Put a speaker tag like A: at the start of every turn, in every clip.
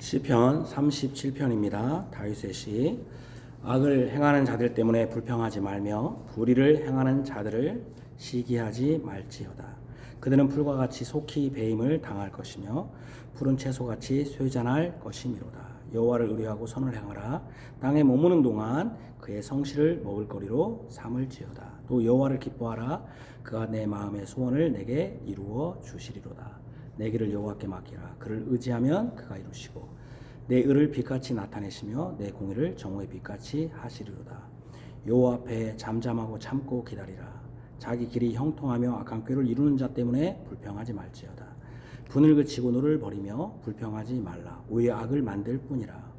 A: 시편 37편입니다. 다윗의 시. 악을 행하는 자들 때문에 불평하지 말며 불의를 행하는 자들을 시기하지 말지어다. 그들은 풀과 같이 속히 배임을 당할 것이며 푸른 채소같이 쇠잔할 것이미로다. 여호와를 의뢰하고 선을 행하라. 땅에 머무는 동안 그의 성실을 먹을거리로 삼을지어다. 또 여호와를 기뻐하라. 그가 내 마음의 소원을 내게 이루어 주시리로다. 내 길을 여호와께 맡기라. 그를 의지하면 그가 이루시고 내 의를 빛같이 나타내시며 내 공의를 정오의 빛같이 하시리로다. 여호와 앞에 잠잠하고 참고 기다리라. 자기 길이 형통하며 악한 꾀를 이루는 자 때문에 불평하지 말지어다. 분을 그치고 노를 버리며 불평하지 말라. 오히려 악을 만들 뿐이라.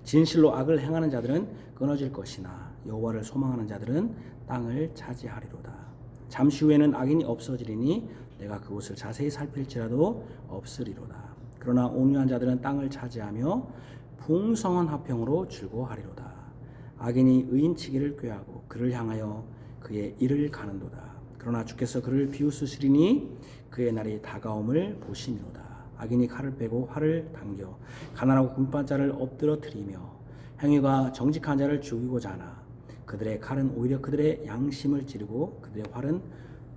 A: 진실로 악을 행하는 자들은 끊어질 것이나 여호와를 소망하는 자들은 땅을 차지하리로다. 잠시 후에는 악인이 없어지리니 내가 그곳을 자세히 살필지라도 없으리로다. 그러나 온유한 자들은 땅을 차지하며 풍성한 화평으로 즐거워하리로다. 악인이 의인치기를 꾀하고 그를 향하여 그의 일을 가는도다. 그러나 주께서 그를 비웃으시리니 그의 날이 다가옴을 보심이로다. 악인이 칼을 빼고 활을 당겨 가난하고 군반자를 엎드러뜨리며 행위가 정직한 자를 죽이고자 하나 그들의 칼은 오히려 그들의 양심을 찌르고 그들의 활은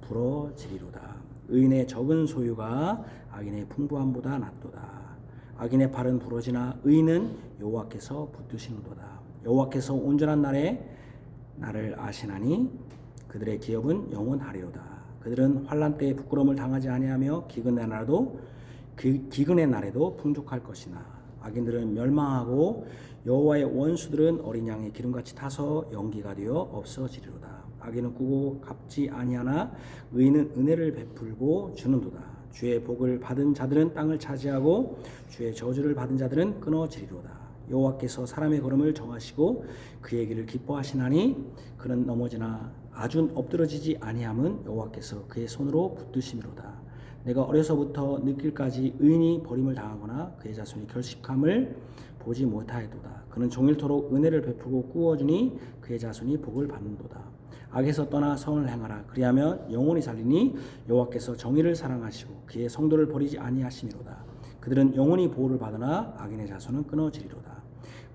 A: 부러지리로다. 의인의 적은 소유가 악인의 풍부함보다 낫도다. 악인의 팔은 부러지나 의인은 여호와께서 붙드시는도다. 여호와께서 온전한 날에 나를 아시나니 그들의 기업은 영원하리로다. 그들은 환난 때에 부끄러움을 당하지 아니하며 기근의 날에도 풍족할 것이나 악인들은 멸망하고 여호와의 원수들은 어린 양의 기름같이 타서 연기가 되어 없어지리로다. 악인은 꾸고 갚지 아니하나 의인은 은혜를 베풀고 주는도다. 주의 복을 받은 자들은 땅을 차지하고 주의 저주를 받은 자들은 끊어지리로다. 여호와께서 사람의 걸음을 정하시고 그의 길을 기뻐하시나니 그는 넘어지나 아주 엎드러지지 아니함은 여호와께서 그의 손으로 붙드심이로다. 내가 어려서부터 늙길까지 의인이 버림을 당하거나 그의 자손이 결식함을 보지 못하였도다. 그는 종일토록 은혜를 베풀고 꾸어주니 그의 자손이 복을 받는도다. 악에서 떠나 선을 행하라. 그리하면 영원히 살리니 여호와께서 정의를 사랑하시고 그의 성도를 버리지 아니하심이로다. 그들은 영원히 보호를 받으나 악인의 자손은 끊어지리로다.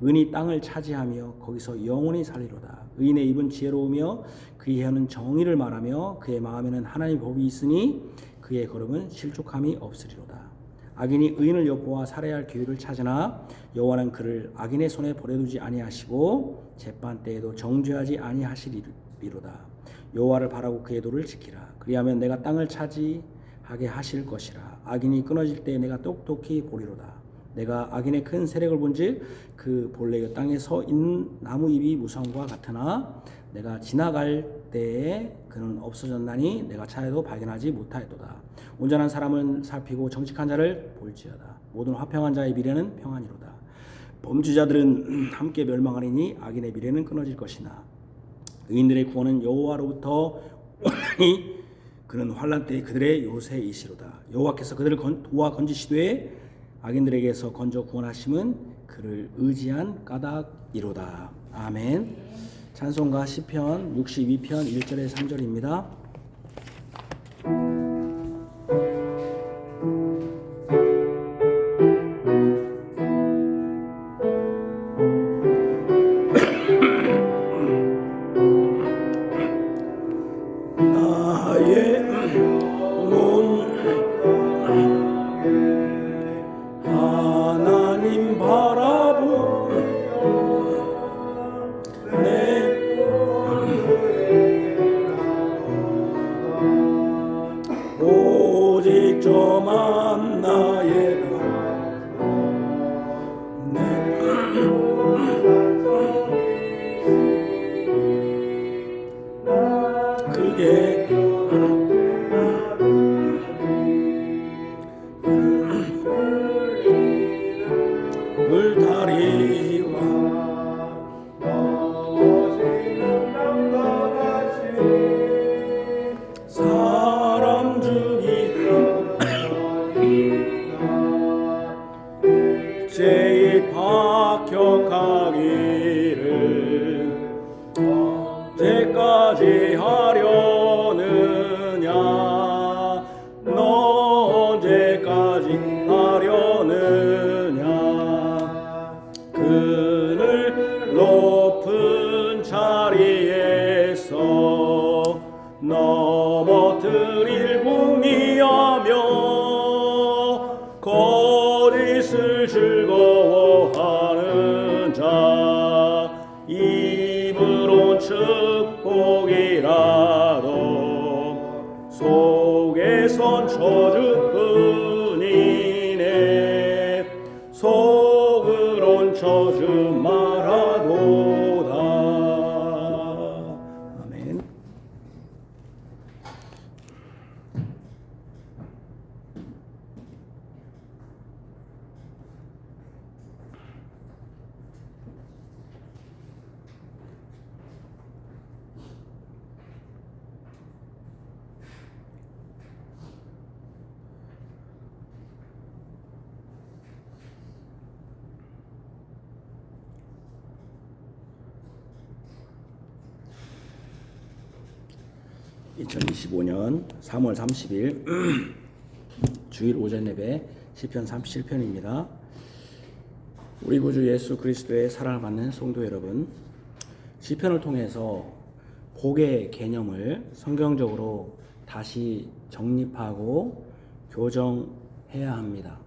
A: 의인이 땅을 차지하며 거기서 영원히 살리로다. 의인의 입은 지혜로우며 그의 혀는 정의를 말하며 그의 마음에는 하나님의 법이 있으니 그의 걸음은 실족함이 없으리로다. 악인이 의인을 엿보아 살해할 기회를 찾으나 여호와는 그를 악인의 손에 버려두지 아니하시고 재판 때에도 정죄하지 아니하시리로다. 여호와를 바라고 그의 도를 지키라. 그리하면 내가 땅을 차지하게 하실 것이라. 악인이 끊어질 때에 내가 똑똑히 보리로다. 내가 악인의 큰 세력을 본즉 그 본래 땅에 서 있는 나무 잎이 무성과 같으나 내가 지나갈 때에 그는 없어졌나니 내가 차에도 발견하지 못하였도다. 온전한 사람은 살피고 정직한 자를 볼지어다. 모든 화평한 자의 미래는 평안이로다. 범죄자들은 함께 멸망하리니 악인의 미래는 끊어질 것이나 의인들의 구원은 여호와로부터 오나니 그는 환난 때에 그들의 요새이시로다. 여호와께서 그들을 도와 건지시되 악인들에게서 건져 구원하심은 그를 의지한 까닭이로다. 아멘. 찬송가 시편 62편 1절에 3절입니다. 오직 저만 나의 그게 울타리와 사람 죽이다 죄에 박혀가기를 언제까지 하려느냐 너 언제까지 하려느냐
B: 겟을 즐거워하는 자 입으론 축복이라도 속에선 저주뿐이네 속으론 저주 말하도다.
A: 아멘. (2025년 3월 30일) 주일 오전 예배 시편 37편입니다. 우리 구주 예수 그리스도의 사랑을 받는 성도 여러분, 시편을 통해서 복의 개념을 성경적으로 다시 정립하고 교정해야 합니다.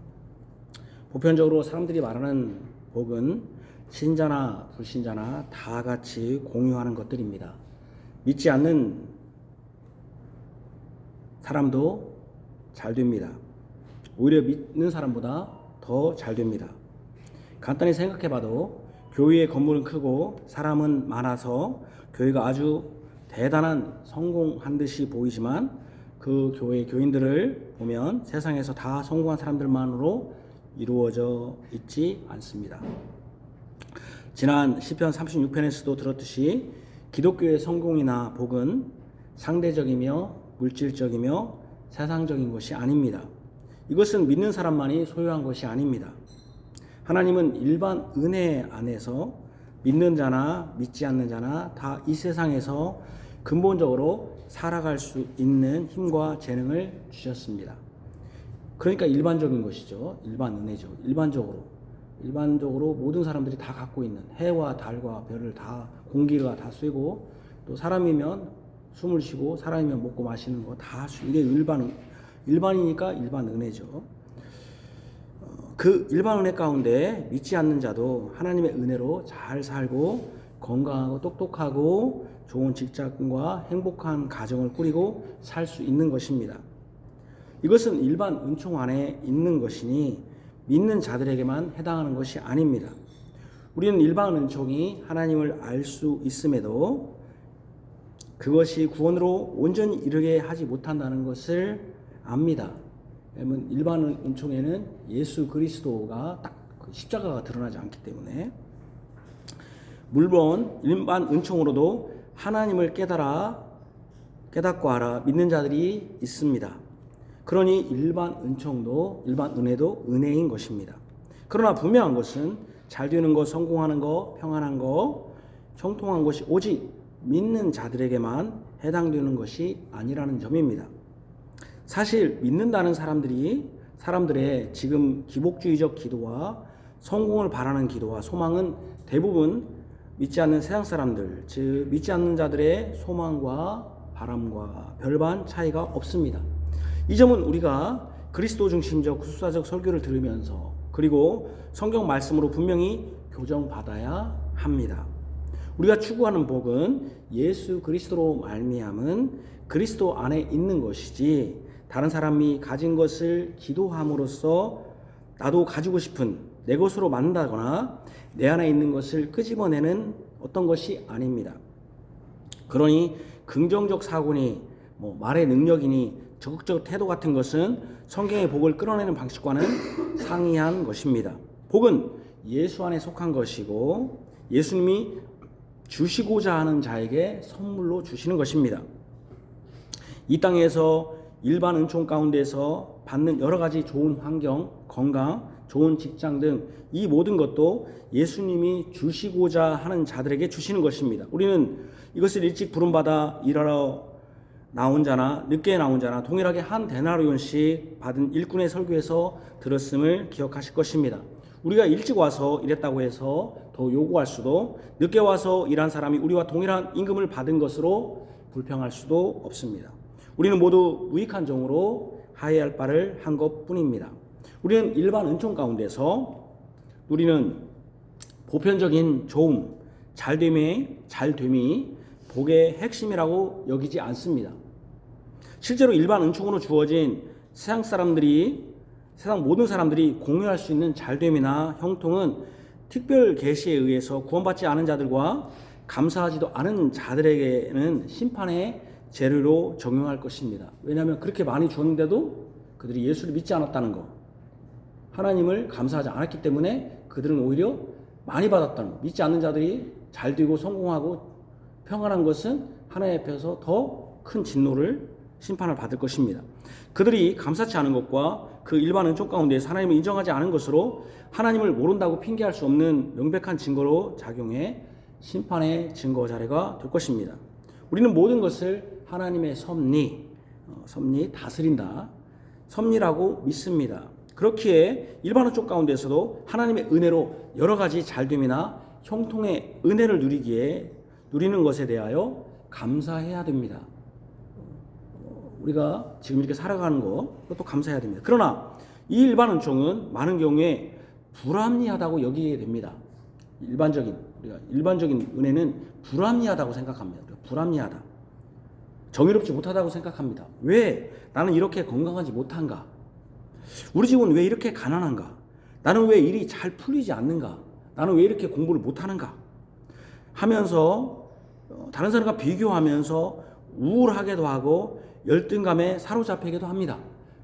A: 보편적으로 사람들이 말하는 복은 신자나 불신자나 다 같이 공유하는 것들입니다. 믿지 않는 사람도 잘 됩니다. 오히려 믿는 사람보다 더 잘 됩니다. 간단히 생각해봐도 교회의 건물은 크고 사람은 많아서 교회가 아주 대단한 성공한 듯이 보이지만 그 교회 교인들을 보면 세상에서 다 성공한 사람들만으로 이루어져 있지 않습니다. 지난 시편 36편에서도 들었듯이 기독교의 성공이나 복은 상대적이며 물질적이며 세상적인 것이 아닙니다. 이것은 믿는 사람만이 소유한 것이 아닙니다. 하나님은 일반 은혜 안에서 믿는 자나 믿지 않는 자나 다 이 세상에서 근본적으로 살아갈 수 있는 힘과 재능을 주셨습니다. 그러니까 일반적인 것이죠. 일반 은혜죠. 일반적으로 모든 사람들이 다 갖고 있는 해와 달과 별을 다 공기가 다 쐬고 또 사람이면 숨을 쉬고 사람이면 먹고 마시는 거 다 이게 일반이니까 일반 은혜죠. 그 일반 은혜 가운데 믿지 않는 자도 하나님의 은혜로 잘 살고 건강하고 똑똑하고 좋은 직장과 행복한 가정을 꾸리고 살 수 있는 것입니다. 이것은 일반 은총 안에 있는 것이니 믿는 자들에게만 해당하는 것이 아닙니다. 우리는 일반 은총이 하나님을 알 수 있음에도 그것이 구원으로 온전히 이르게 하지 못한다는 것을 압니다. 왜냐하면 일반 은총에는 예수 그리스도가 딱 십자가가 드러나지 않기 때문에. 물론 일반 은총으로도 하나님을 깨닫고 알아 믿는 자들이 있습니다. 그러니 일반 은혜도 은혜인 것입니다. 그러나 분명한 것은 잘 되는 것, 성공하는 것, 평안한 것, 형통한 것이 오직 믿는 자들에게만 해당되는 것이 아니라는 점입니다. 사실 믿는다는 사람들의 지금 기복주의적 기도와 성공을 바라는 기도와 소망은 대부분 믿지 않는 세상 사람들, 즉 믿지 않는 자들의 소망과 바람과 별반 차이가 없습니다. 이 점은 우리가 그리스도 중심적 구수사적 설교를 들으면서 그리고 성경 말씀으로 분명히 교정받아야 합니다. 우리가 추구하는 복은 예수 그리스도로 말미암은 그리스도 안에 있는 것이지 다른 사람이 가진 것을 기도함으로써 나도 가지고 싶은 내 것으로 만든다거나 내 안에 있는 것을 끄집어내는 어떤 것이 아닙니다. 그러니 긍정적 사고니 말의 능력이니 적극적 태도 같은 것은 성경의 복을 끌어내는 방식과는 상이한 것입니다. 복은 예수 안에 속한 것이고 예수님이 주시고자 하는 자에게 선물로 주시는 것입니다. 이 땅에서 일반 은총 가운데서 받는 여러 가지 좋은 환경, 건강, 좋은 직장 등 이 모든 것도 예수님이 주시고자 하는 자들에게 주시는 것입니다. 우리는 이것을 일찍 부름받아 일하러 나온 자나 늦게 나온 자나 동일하게 한 데나리온씩 받은 일꾼의 설교에서 들었음을 기억하실 것입니다. 우리가 일찍 와서 일했다고 해서 더 요구할 수도, 늦게 와서 일한 사람이 우리와 동일한 임금을 받은 것으로 불평할 수도 없습니다. 우리는 모두 무익한 종으로 하해할 바를 한 것뿐입니다. 우리는 일반 은총 가운데서 누리는 보편적인 좋음, 잘됨이 복의 핵심이라고 여기지 않습니다. 실제로 일반 은총으로 주어진 세상 모든 사람들이 공유할 수 있는 잘됨이나 형통은 특별 계시에 의해서 구원받지 않은 자들과 감사하지도 않은 자들에게는 심판의 재료로 적용할 것입니다. 왜냐하면 그렇게 많이 줬는데도 그들이 예수를 믿지 않았다는 것, 하나님을 감사하지 않았기 때문에 그들은 오히려 많이 받았다는 것, 믿지 않는 자들이 잘 되고 성공하고 평안한 것은 하나님 앞에서 더 큰 진노를 심판을 받을 것입니다. 그들이 감사치 않은 것과 그 일반 은총 가운데서 하나님을 인정하지 않은 것으로 하나님을 모른다고 핑계할 수 없는 명백한 증거로 작용해 심판의 증거 자료가 될 것입니다. 우리는 모든 것을 하나님의 섭리 다스린다, 섭리라고 믿습니다. 그렇기에 일반 은총 가운데서도 하나님의 은혜로 여러 가지 잘됨이나 형통의 은혜를 누리는 것에 대하여 감사해야 됩니다. 우리가 지금 이렇게 살아가는 것도 감사해야 됩니다. 그러나 이 일반 은총은 많은 경우에 불합리하다고 여기게 됩니다. 일반적인 은혜는 불합리하다고 생각합니다. 불합리하다. 정의롭지 못하다고 생각합니다. 왜 나는 이렇게 건강하지 못한가? 우리 집은 왜 이렇게 가난한가? 나는 왜 일이 잘 풀리지 않는가? 나는 왜 이렇게 공부를 못하는가? 하면서 다른 사람과 비교하면서 우울하게도 하고 열등감에 사로잡히기도 합니다.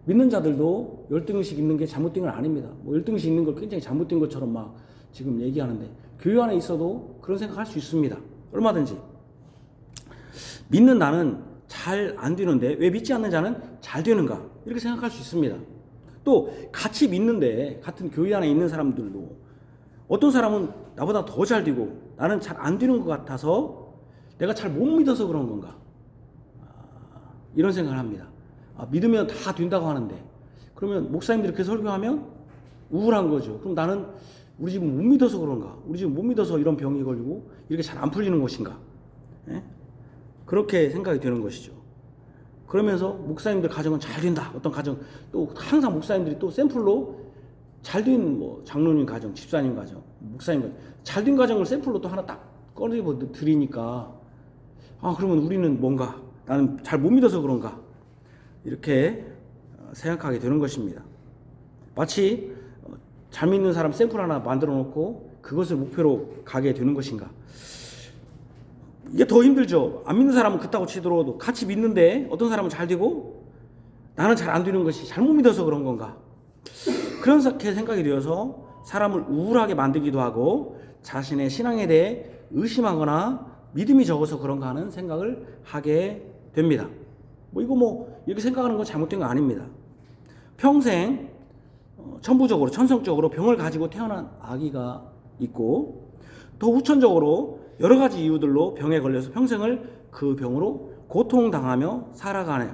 A: 믿는 자들도 열등의식 있는 게 잘못된 건 아닙니다. 열등의식 있는 걸 굉장히 잘못된 것처럼 막 지금 얘기하는데 교회 안에 있어도 그런 생각할 수 있습니다. 얼마든지. 믿는 나는 잘 안 되는데 왜 믿지 않는 자는 잘 되는가? 이렇게 생각할 수 있습니다. 또 같이 믿는데 같은 교회 안에 있는 사람들도 어떤 사람은 나보다 더 잘 되고 나는 잘 안 되는 것 같아서 내가 잘 못 믿어서 그런 건가? 이런 생각을 합니다. 믿으면 다 된다고 하는데 그러면 목사님들이 그렇게 설교하면 우울한 거죠. 그럼 나는 우리 집은 못 믿어서 그런가? 우리 집은 못 믿어서 이런 병이 걸리고 이렇게 잘 안 풀리는 것인가? 예? 그렇게 생각이 되는 것이죠. 그러면서 목사님들 가정은 잘 된다. 어떤 가정 또 항상 목사님들이 또 샘플로 잘된 장로님 가정, 집사님 가정, 목사님 가정 잘된 가정을 샘플로 또 하나 딱 꺼내고 드리니까 그러면 우리는 뭔가 나는 잘 못 믿어서 그런가? 이렇게 생각하게 되는 것입니다. 마치 잘 믿는 사람 샘플 하나 만들어 놓고 그것을 목표로 가게 되는 것인가? 이게 더 힘들죠. 안 믿는 사람은 그따고 치더라도 같이 믿는데 어떤 사람은 잘 되고 나는 잘 안 되는 것이 잘못 믿어서 그런 건가? 그렇게 생각이 되어서 사람을 우울하게 만들기도 하고 자신의 신앙에 대해 의심하거나 믿음이 적어서 그런가 하는 생각을 하게 됩니다. 이렇게 생각하는 건 잘못된 거 아닙니다. 평생 천부적으로 천성적으로 병을 가지고 태어난 아기가 있고 또 후천적으로 여러 가지 이유들로 병에 걸려서 평생을 그 병으로 고통당하며 살아가는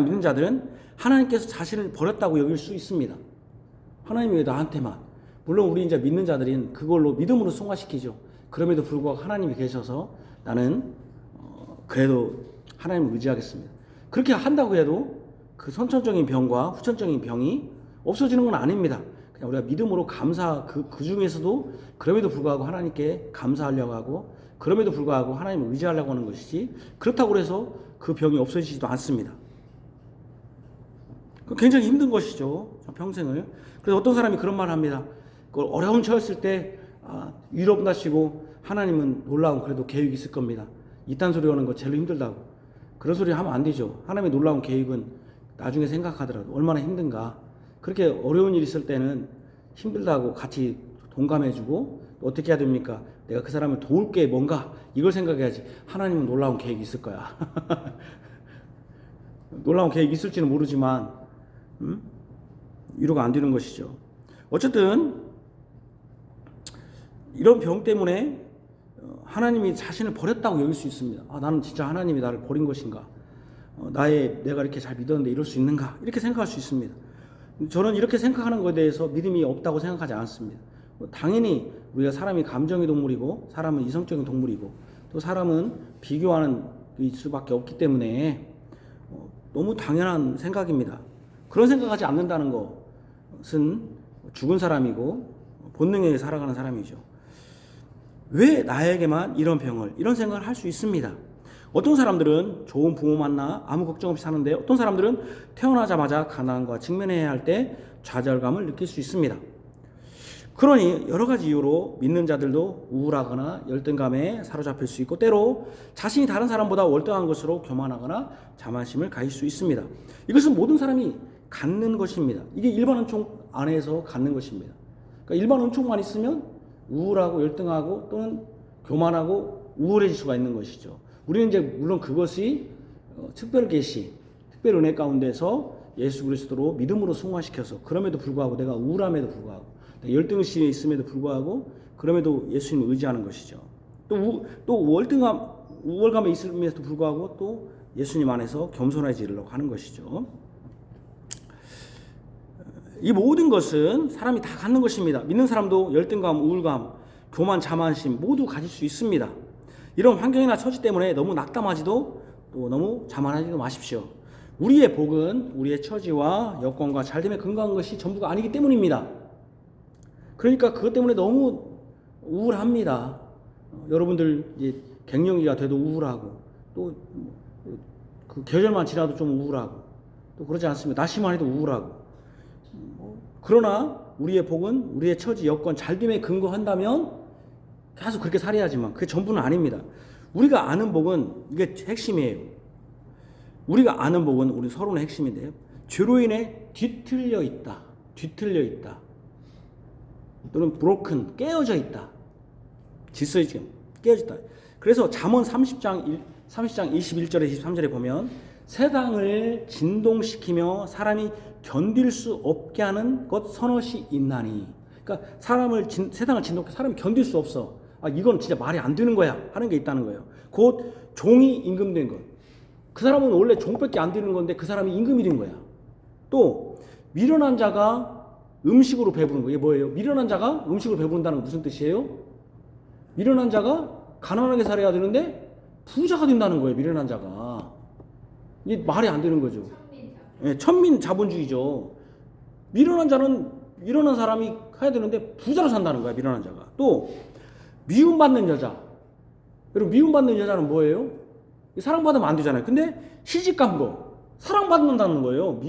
A: 믿는 자들은 하나님께서 자신을 버렸다고 여길 수 있습니다. 하나님이 왜 나한테만, 물론 우리 이제 믿는 자들은 그걸로 믿음으로 승화시키죠. 그럼에도 불구하고 하나님이 계셔서 나는 그래도 하나님을 의지하겠습니다. 그렇게 한다고 해도 그 선천적인 병과 후천적인 병이 없어지는 건 아닙니다. 그냥 우리가 믿음으로 그 중에서도 그럼에도 불구하고 하나님께 감사하려고 하고 그럼에도 불구하고 하나님을 의지하려고 하는 것이지 그렇다고 해서 그 병이 없어지지도 않습니다. 굉장히 힘든 것이죠. 평생을. 그래서 어떤 사람이 그런 말을 합니다. 그걸 어려운 처했을 때 위로받으시고 하나님은 놀라운 그래도 계획이 있을 겁니다. 이딴 소리 하는 거 제일 힘들다고. 그런 소리 하면 안 되죠. 하나님의 놀라운 계획은 나중에 생각하더라도 얼마나 힘든가. 그렇게 어려운 일 있을 때는 힘들다고 같이 동감해주고 어떻게 해야 됩니까? 내가 그 사람을 도울 게 뭔가 이걸 생각해야지. 하나님은 놀라운 계획이 있을 거야. 놀라운 계획이 있을지는 모르지만 위로가 안 되는 것이죠. 어쨌든 이런 병 때문에 하나님이 자신을 버렸다고 여길 수 있습니다. 나는 진짜 하나님이 나를 버린 것인가? 내가 이렇게 잘 믿었는데 이럴 수 있는가? 이렇게 생각할 수 있습니다. 저는 이렇게 생각하는 것에 대해서 믿음이 없다고 생각하지 않습니다. 당연히 우리가 사람이 감정의 동물이고 사람은 이성적인 동물이고 또 사람은 비교하는 수밖에 없기 때문에 너무 당연한 생각입니다. 그런 생각하지 않는다는 것은 죽은 사람이고 본능에 살아가는 사람이죠. 왜 나에게만 이런 병을, 이런 생각을 할 수 있습니다. 어떤 사람들은 좋은 부모 만나 아무 걱정 없이 사는데 어떤 사람들은 태어나자마자 가난과 직면해야 할 때 좌절감을 느낄 수 있습니다. 그러니 여러 가지 이유로 믿는 자들도 우울하거나 열등감에 사로잡힐 수 있고 때로 자신이 다른 사람보다 월등한 것으로 교만하거나 자만심을 가질 수 있습니다. 이것은 모든 사람이 갖는 것입니다. 이게 일반 은총 안에서 갖는 것입니다. 그러니까 일반 은총만 있으면 우울하고 열등하고 또는 교만하고 우울해질 수가 있는 것이죠. 우리는 이제 물론 그것이 특별 계시, 특별 은혜 가운데서 예수 그리스도로 믿음으로 승화시켜서 그럼에도 불구하고 내가 우울함에도 불구하고 열등심이 있음에도 불구하고 그럼에도 예수님을 의지하는 것이죠. 또 우월감에 있음에도 불구하고 또 예수님 안에서 겸손해지려고 하는 것이죠. 이 모든 것은 사람이 다 갖는 것입니다. 믿는 사람도 열등감, 우울감, 교만, 자만심 모두 가질 수 있습니다. 이런 환경이나 처지 때문에 너무 낙담하지도 또 너무 자만하지도 마십시오. 우리의 복은 우리의 처지와 여건과 잘됨에 근거한 것이 전부가 아니기 때문입니다. 그러니까 그것 때문에 너무 우울합니다. 여러분들 이제 갱년기가 돼도 우울하고 또 그 계절만 지나도 좀 우울하고 또 그러지 않습니까? 날씨만 해도 우울하고. 그러나 우리의 복은 우리의 처지, 여건, 잘됨에 근거한다면 계속 그렇게 살아야지만 그게 전부는 아닙니다. 우리가 아는 복은 이게 핵심이에요. 우리가 아는 복은 우리 서론의 핵심인데요. 죄로 인해 뒤틀려 있다. 또는 broken, 깨어져 있다. 질서에 지금 깨어져 있다. 그래서 잠언 30장 21절에 23절에 보면 세상을 진동시키며 사람이 견딜 수 없게 하는 것 서너시 있나니. 그러니까 세상을 진동시켜 사람이 견딜 수 없어. 이건 진짜 말이 안 되는 거야 하는 게 있다는 거예요. 곧 종이 임금된 것. 그 사람은 원래 종밖에 안 되는 건데 그 사람이 임금이 된 거야. 또 미련한 자가 음식으로 배부른 거. 이게 뭐예요? 미련한 자가 음식으로 배부른다는 건 무슨 뜻이에요? 미련한 자가 가난하게 살아야 되는데 부자가 된다는 거예요. 미련한 자가. 이게 말이 안 되는 거죠. 천민자본주의죠. 미련한 사람이 해야 되는데 부자로 산다는 거야. 미련한 자가. 또 미움받는 여자. 여러분 미움받는 여자는 뭐예요? 사랑받으면 안 되잖아요. 근데 시집간 거 사랑받는다는 거예요.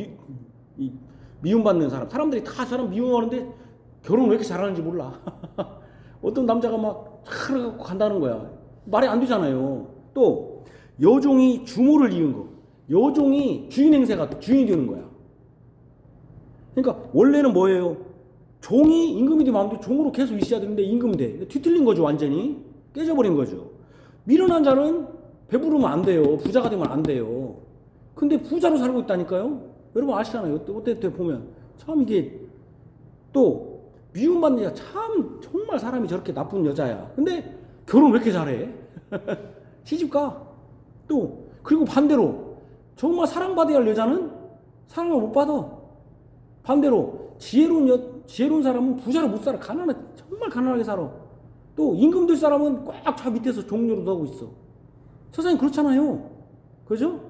A: 미움받는 사람. 사람들이 다 사람 미움하는데 결혼 왜 이렇게 잘하는지 몰라. 어떤 남자가 막 차려갖고 간다는 거야. 말이 안 되잖아요. 또 여종이 주모를 이은 거. 여종이 주인 행세가 주인이 되는 거야. 그러니까 원래는 뭐예요? 종이 임금이 되면 안 돼. 종으로 계속 있어야 되는데 임금이 돼. 뒤틀린 거죠. 완전히 깨져버린 거죠. 미련한 자는 배부르면 안 돼요. 부자가 되면 안 돼요. 근데 부자로 살고 있다니까요. 여러분 아시잖아요. 어때 보면 참 이게 또 미움받는 여자 참 정말 사람이 저렇게 나쁜 여자야. 근데 결혼 왜 이렇게 잘해? 시집가. 또 그리고 반대로 정말 사랑받아야 할 여자는 사랑을 못 받아. 반대로 지혜로운 사람은 부자로 못 살아. 정말 가난하게 살아. 또 임금 될 사람은 꽉 저 밑에서 종료로 하고 있어. 세상이 그렇잖아요. 그죠?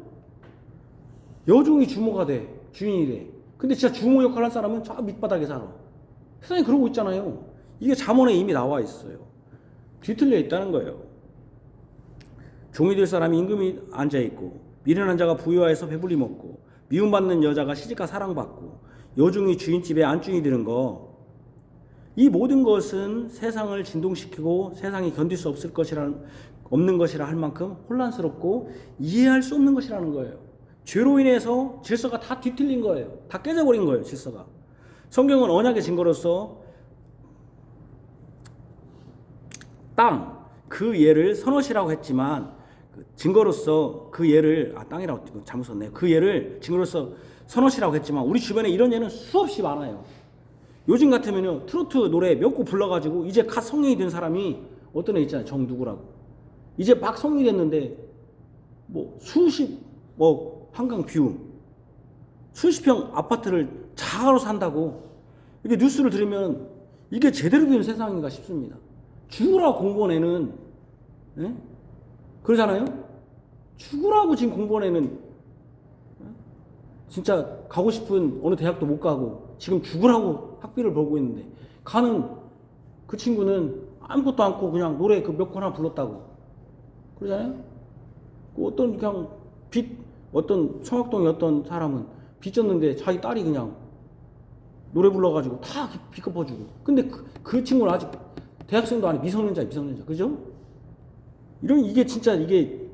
A: 여종이 주모가 돼. 주인이 돼. 근데 진짜 주모 역할을 할 사람은 저 밑바닥에 살아. 세상이 그러고 있잖아요. 이게 잠언에 이미 나와 있어요. 뒤틀려 있다는 거예요. 종이 될 사람이 임금이 앉아있고 미련한 자가 부유하여서 배불리 먹고 미움받는 여자가 시집가 사랑받고 여종이 주인집에 안중이 되는 거. 이 모든 것은 세상을 진동시키고 세상이 견딜 수 없는 것이라 할 만큼 혼란스럽고 이해할 수 없는 것이라는 거예요. 죄로 인해서 질서가 다 뒤틀린 거예요. 다 깨져버린 거예요. 질서가. 성경은 언약의 증거로서 땅, 그 예를 선엇이라고 했지만 증거로서 그 예를 땅이라고 잘못 썼네요. 그 예를 증거로서 선엇이라고 했지만 우리 주변에 이런 예는 수없이 많아요. 요즘 같으면요 트로트 노래 몇 곡 불러가지고 이제 갓 성인이 된 사람이 어떤 애 있잖아요. 정 누구라고 이제 막 성인이 됐는데 한강 뷰 수십 평 아파트를 자가로 산다고 이게 뉴스를 들으면 이게 제대로 된 세상인가 싶습니다. 죽으라 공무원 애는 그러잖아요. 죽으라고 지금 공부한 애는 진짜 가고 싶은 어느 대학도 못 가고 지금 죽으라고 학비를 벌고 있는데 가는 그 친구는 아무것도 않고 그냥 노래 그 몇 곡 하나 불렀다고 그러잖아요. 그 어떤 그냥 어떤 성악동의 어떤 사람은 빚졌는데 자기 딸이 그냥 노래 불러가지고 다 빚 갚아주고. 근데 그 친구는 아직 대학생도 아니 미성년자, 그죠? 이게 진짜 이게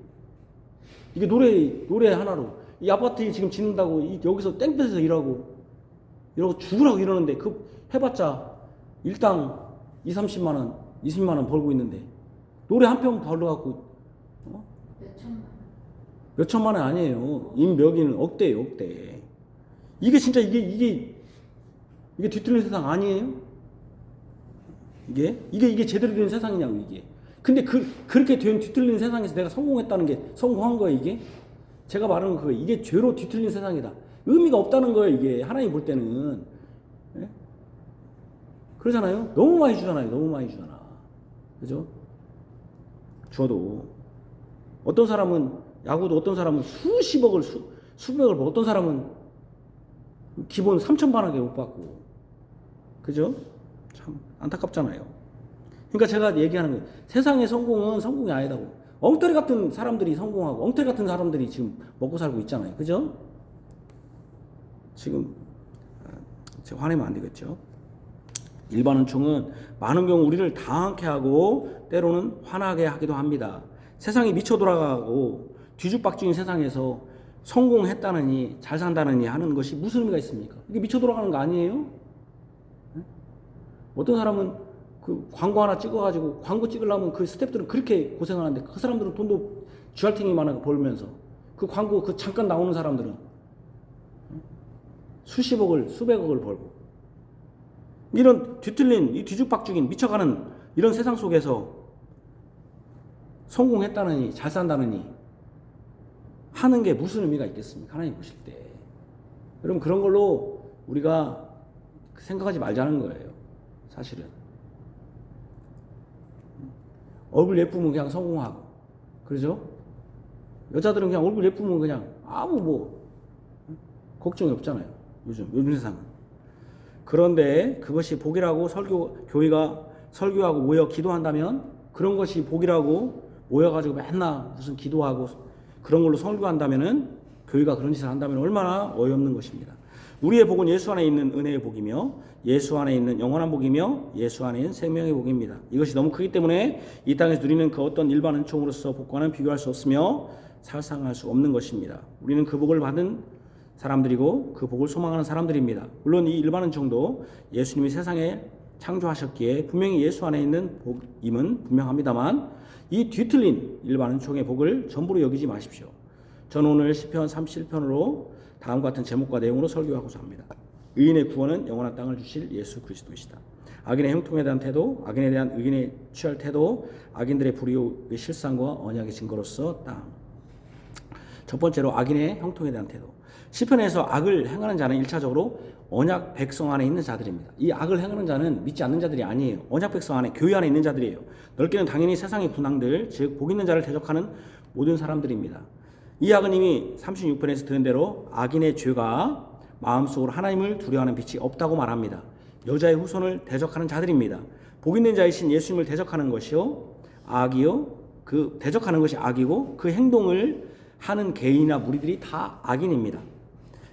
A: 노래 하나로 이 아파트 지금 짓는다고 여기서 땡 뺏어서 일하고 이러고 죽으라고 이러는데 그 해봤자 일당 30만 원, 20만 원 벌고 있는데 노래 한 편 벌러갖고 몇 천만 원 아니에요. 임명의는 억대예요, 억대. 이게 진짜 이게 뒤틀린 세상 아니에요? 이게 제대로 된 세상이냐고 이게. 근데 그렇게 된 뒤틀린 세상에서 내가 성공했다는 게 성공한 거예요 이게? 제가 말하는 그거 이게 죄로 뒤틀린 세상이다. 의미가 없다는 거예요 이게 하나님 볼 때는. 예? 그러잖아요. 너무 많이 주잖아요. 너무 많이 주잖아. 그죠? 줘도 어떤 사람은 야구도 어떤 사람은 수십억을 수백을 벌고 어떤 사람은 기본 3천만원밖에 못 받고. 그죠? 참 안타깝잖아요. 그러니까 제가 얘기하는 거예요. 세상의 성공은 성공이 아니다고. 엉터리 같은 사람들이 성공하고 엉터리 같은 사람들이 지금 먹고 살고 있잖아요. 그죠? 지금 제가 화내면 안 되겠죠. 일반 은총은 많은 경우 우리를 당황케 하고 때로는 화나게 하기도 합니다. 세상이 미쳐 돌아가고 뒤죽박죽인 세상에서 성공했다느니 잘 산다느니 하는 것이 무슨 의미가 있습니까? 이게 미쳐 돌아가는 거 아니에요? 어떤 사람은 그 광고 하나 찍어가지고 광고 찍으려면 그 스태프들은 그렇게 고생하는데 그 사람들은 돈도 쥐알탱이 많아 벌면서 그 광고 그 잠깐 나오는 사람들은 수십억을 수백억을 벌고 이런 뒤틀린 이 뒤죽박죽인 미쳐가는 이런 세상 속에서 성공했다느니 잘 산다느니 하는 게 무슨 의미가 있겠습니까? 하나님 보실 때. 여러분 그런 걸로 우리가 생각하지 말자는 거예요. 사실은. 얼굴 예쁘면 그냥 성공하고. 그러죠? 여자들은 그냥 얼굴 예쁘면 그냥 아무 걱정이 없잖아요. 요즘 세상은. 그런데 그것이 복이라고 교회가 설교하고 모여 기도한다면 그런 것이 복이라고 모여가지고 맨날 무슨 기도하고 그런 걸로 설교한다면은 교회가 그런 짓을 한다면 얼마나 어이없는 것입니다. 우리의 복은 예수 안에 있는 은혜의 복이며 예수 안에 있는 영원한 복이며 예수 안에 있는 생명의 복입니다. 이것이 너무 크기 때문에 이 땅에서 누리는 그 어떤 일반 은총으로서 복과는 비교할 수 없으며 상상할 수 없는 것입니다. 우리는 그 복을 받은 사람들이고 그 복을 소망하는 사람들입니다. 물론 이 일반 은총도 예수님이 세상에 창조하셨기에 분명히 예수 안에 있는 복임은 분명합니다만 이 뒤틀린 일반 은총의 복을 전부로 여기지 마십시오. 저는 오늘 시편 37편으로 다음과 같은 제목과 내용으로 설교하고자 합니다. 의인의 구원은 영원한 땅을 주실 예수 그리스도이시다. 악인의 형통에 대한 태도, 악인에 대한 의인의 취할 태도, 악인들의 불의의 실상과 언약의 증거로서 땅. 첫 번째로 악인의 형통에 대한 태도. 시편에서 악을 행하는 자는 1차적으로 언약 백성 안에 있는 자들입니다. 이 악을 행하는 자는 믿지 않는 자들이 아니에요. 언약 백성 안에, 교회 안에 있는 자들이에요. 넓게는 당연히 세상의 군왕들, 즉 복 있는 자를 대적하는 모든 사람들입니다. 이 악은 이미 36편에서 들은 대로 악인의 죄가 마음속으로 하나님을 두려워하는 빛이 없다고 말합니다. 여자의 후손을 대적하는 자들입니다. 복 있는 자이신 예수님을 대적하는 것이요 악이요, 그 대적하는 것이 악이고 그 행동을 하는 개인이나 무리들이 다 악인입니다.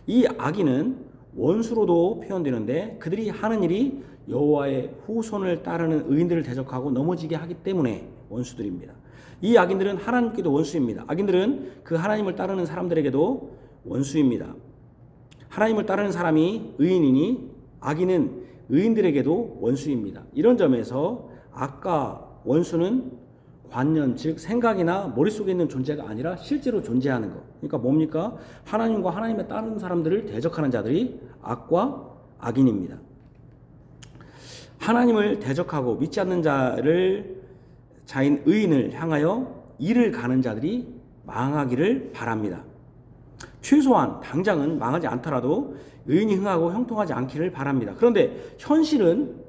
A: 이 악인은 원수로도 표현되는데 그들이 하는 일이 여호와의 후손을 따르는 의인들을 대적하고 넘어지게 하기 때문에 원수들입니다. 이 악인들은 하나님께도 원수입니다. 악인들은 그 하나님을 따르는 사람들에게도 원수입니다. 하나님을 따르는 사람이 의인이니 악인은 의인들에게도 원수입니다. 이런 점에서 악과 원수는 관념, 즉 생각이나 머릿속에 있는 존재가 아니라 실제로 존재하는 것. 그러니까 뭡니까? 하나님과 하나님에 따르는 사람들을 대적하는 자들이 악과 악인입니다. 하나님을 대적하고 믿지 않는 자인 의인을 향하여 일을 가는 자들이 망하기를 바랍니다. 최소한 당장은 망하지 않더라도 의인이 흥하고 형통하지 않기를 바랍니다. 그런데 현실은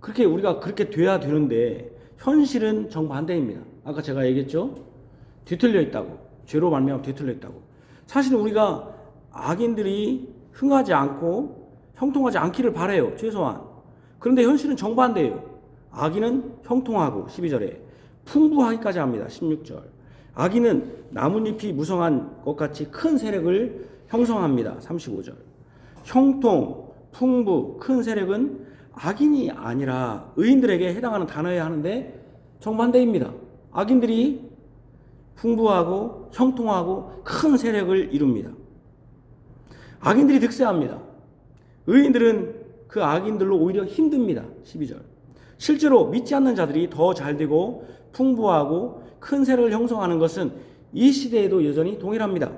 A: 우리가 그렇게 돼야 되는데 현실은 정반대입니다. 아까 제가 얘기했죠? 뒤틀려 있다고. 죄로 말미암아 뒤틀려 있다고. 사실은 우리가 악인들이 흥하지 않고 형통하지 않기를 바라요. 최소한. 그런데 현실은 정반대예요. 악인은 형통하고 12절에 풍부하기까지 합니다. 16절. 악인은 나뭇잎이 무성한 것 같이 큰 세력을 형성합니다. 35절. 형통, 풍부, 큰 세력은 악인이 아니라 의인들에게 해당하는 단어여야 하는데 정반대입니다. 악인들이 풍부하고 형통하고 큰 세력을 이룹니다. 악인들이 득세합니다. 의인들은 그 악인들로 오히려 힘듭니다. 12절. 실제로 믿지 않는 자들이 더 잘되고 풍부하고 큰 세력을 형성하는 것은 이 시대에도 여전히 동일합니다.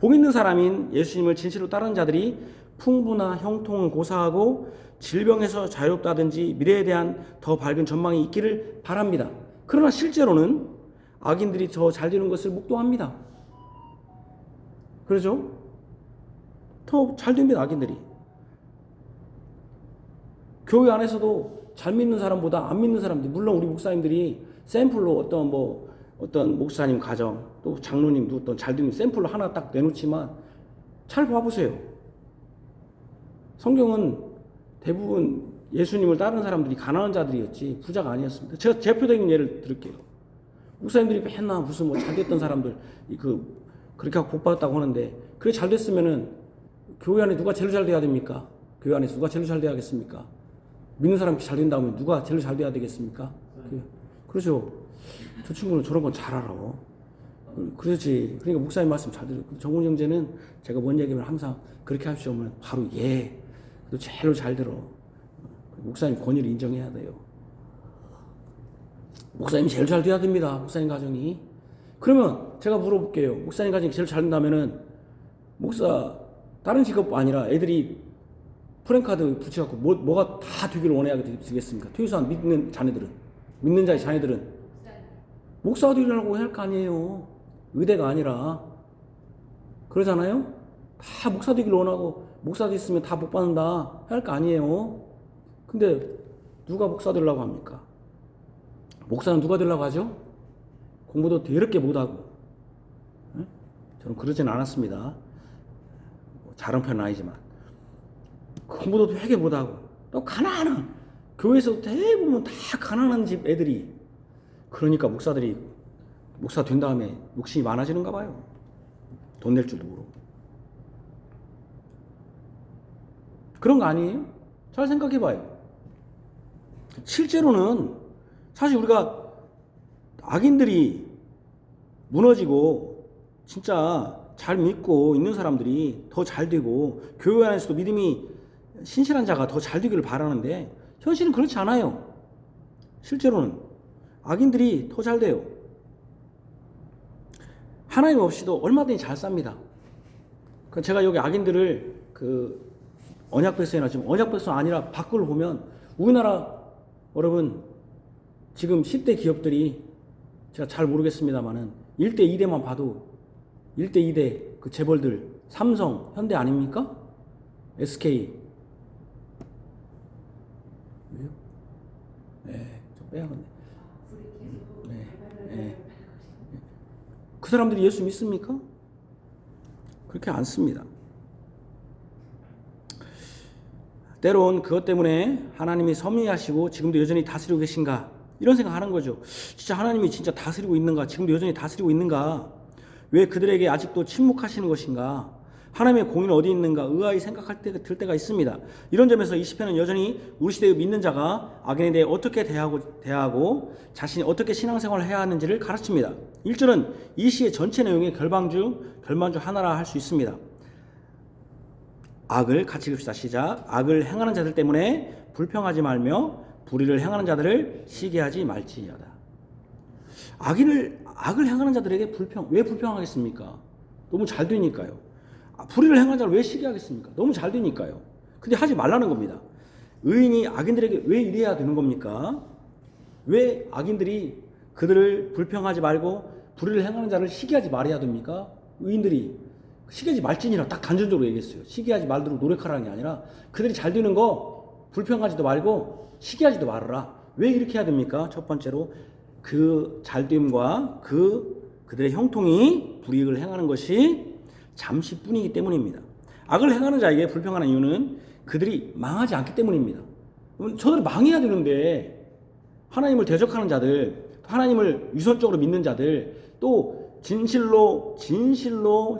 A: 복 있는 사람인 예수님을 진실로 따르는 자들이 풍부나 형통은 고사하고 질병에서 자유롭다든지 미래에 대한 더 밝은 전망이 있기를 바랍니다. 그러나 실제로는 악인들이 더 잘되는 것을 목도합니다. 그러죠? 더 잘됩니다. 악인들이. 교회 안에서도 잘 믿는 사람보다 안 믿는 사람들, 물론 우리 목사님들이 샘플로 어떤 목사님 가정, 또 장로님, 어떤 잘되는 샘플로 하나 딱 내놓지만 잘 봐보세요. 성경은 대부분 예수님을 따르는 사람들이 가난한 자들이었지 부자가 아니었습니다. 제가 대표적인 예를 들을게요. 목사님들이 맨날 무슨 뭐 잘됐던 사람들 그렇게 하고 복 받았다고 하는데 그래 잘 됐으면은 교회 안에 누가 제일 잘 돼야 됩니까? 교회 안에서 누가 제일 잘 돼야겠습니까? 믿는 사람이 잘 된다면 누가 제일 잘 돼야 되겠습니까? 그렇죠. 저 친구는 저런 건 잘 알아. 그렇지. 그러니까 목사님 말씀 잘 들어요. 정훈 형제는 제가 뭔 얘기면 항상 그렇게 하십시오 하면 바로 예. 또 제일 잘 들어. 목사님 권위를 인정해야 돼요. 목사님이 제일 잘 돼야 됩니다. 목사님 가정이. 그러면 제가 물어볼게요. 목사님 가정이 제일 잘 된다면은 목사 다른 직업 아니라 애들이 프랜카드 붙여갖고 뭐가 다 되기를 원해야 되겠습니까? 퇴소한 믿는 자녀들은, 믿는 자의 자녀들은 목사가 되려고 해야 할 거 아니에요. 의대가 아니라. 그러잖아요? 다 목사 되기를 원하고 목사 됐으면 다 복 받는다 해야 할 거 아니에요. 근데 누가 목사 되려고 합니까? 목사는 누가 되려고 하죠? 공부도 더럽게 못하고. 저는 그러진 않았습니다. 잘한 편은 아니지만 공부도 되게 못하고 또 가난한 교회에서 대부분 다 가난한 집 애들이 그러니까 목사들이 목사 된 다음에 욕심이 많아지는가 봐요. 돈 낼 줄도 모르고. 그런 거 아니에요? 잘 생각해 봐요. 실제로는 사실 우리가 악인들이 무너지고 진짜 잘 믿고 있는 사람들이 더 잘 되고 교회 안에서도 믿음이 신실한 자가 더 잘 되기를 바라는데 현실은 그렇지 않아요. 실제로는 악인들이 더 잘 돼요. 하나님 없이도 얼마든지 잘 삽니다. 제가 여기 악인들을 언약 백성이나 지금 언약 백성 아니라 밖을 보면 우리나라 여러분 지금 10대 기업들이 제가 잘 모르겠습니다만은 1대 2대만 봐도 1대 2대 그 재벌들 삼성, 현대 아닙니까? SK. 왜요? 네, 좀 빼야겠네. 네. 그 사람들이 예수 믿습니까? 그렇게 안 씁니다. 때론 그것 때문에 하나님이 섭리하시고 지금도 여전히 다스리고 계신가 이런 생각하는 거죠. 진짜 하나님이 진짜 다스리고 있는가? 지금도 여전히 다스리고 있는가? 왜 그들에게 아직도 침묵하시는 것인가? 하나님의 공의는 어디 있는가? 의아히 생각할 때가 있습니다. 이런 점에서 이 시편은 여전히 우리 시대의 믿는 자가 악인에 대해 어떻게 대하고 자신이 어떻게 신앙생활을 해야 하는지를 가르칩니다. 1절은 이 시의 전체 내용의 결말 중 하나라 할 수 있습니다. 악을 같이 읽읍시다. 시작. 악을 행하는 자들 때문에 불평하지 말며 불의를 행하는 자들을 시기하지 말지어다. 악을 행하는 자들에게 왜 불평하겠습니까? 너무 잘 되니까요. 불의를 행하는 자를 왜 시기하겠습니까? 너무 잘 되니까요. 근데 하지 말라는 겁니다. 의인이 악인들에게 왜 이래야 되는 겁니까? 왜 악인들이 그들을 불평하지 말고 불의를 행하는 자를 시기하지 말아야 됩니까? 의인들이 시기하지 말지니라 딱 단전적으로 얘기했어요. 시기하지 말도록 노력하라는 게 아니라 그들이 잘 되는 거 불평하지도 말고 시기하지도 말아라. 왜 이렇게 해야 됩니까? 첫 번째로 그 잘됨과 그 그들의 형통이 불이익을 행하는 것이 잠시뿐이기 때문입니다. 악을 행하는 자에게 불평하는 이유는 그들이 망하지 않기 때문입니다. 저들이 망해야 되는데 하나님을 대적하는 자들, 하나님을 유선적으로 믿는 자들, 또 진실로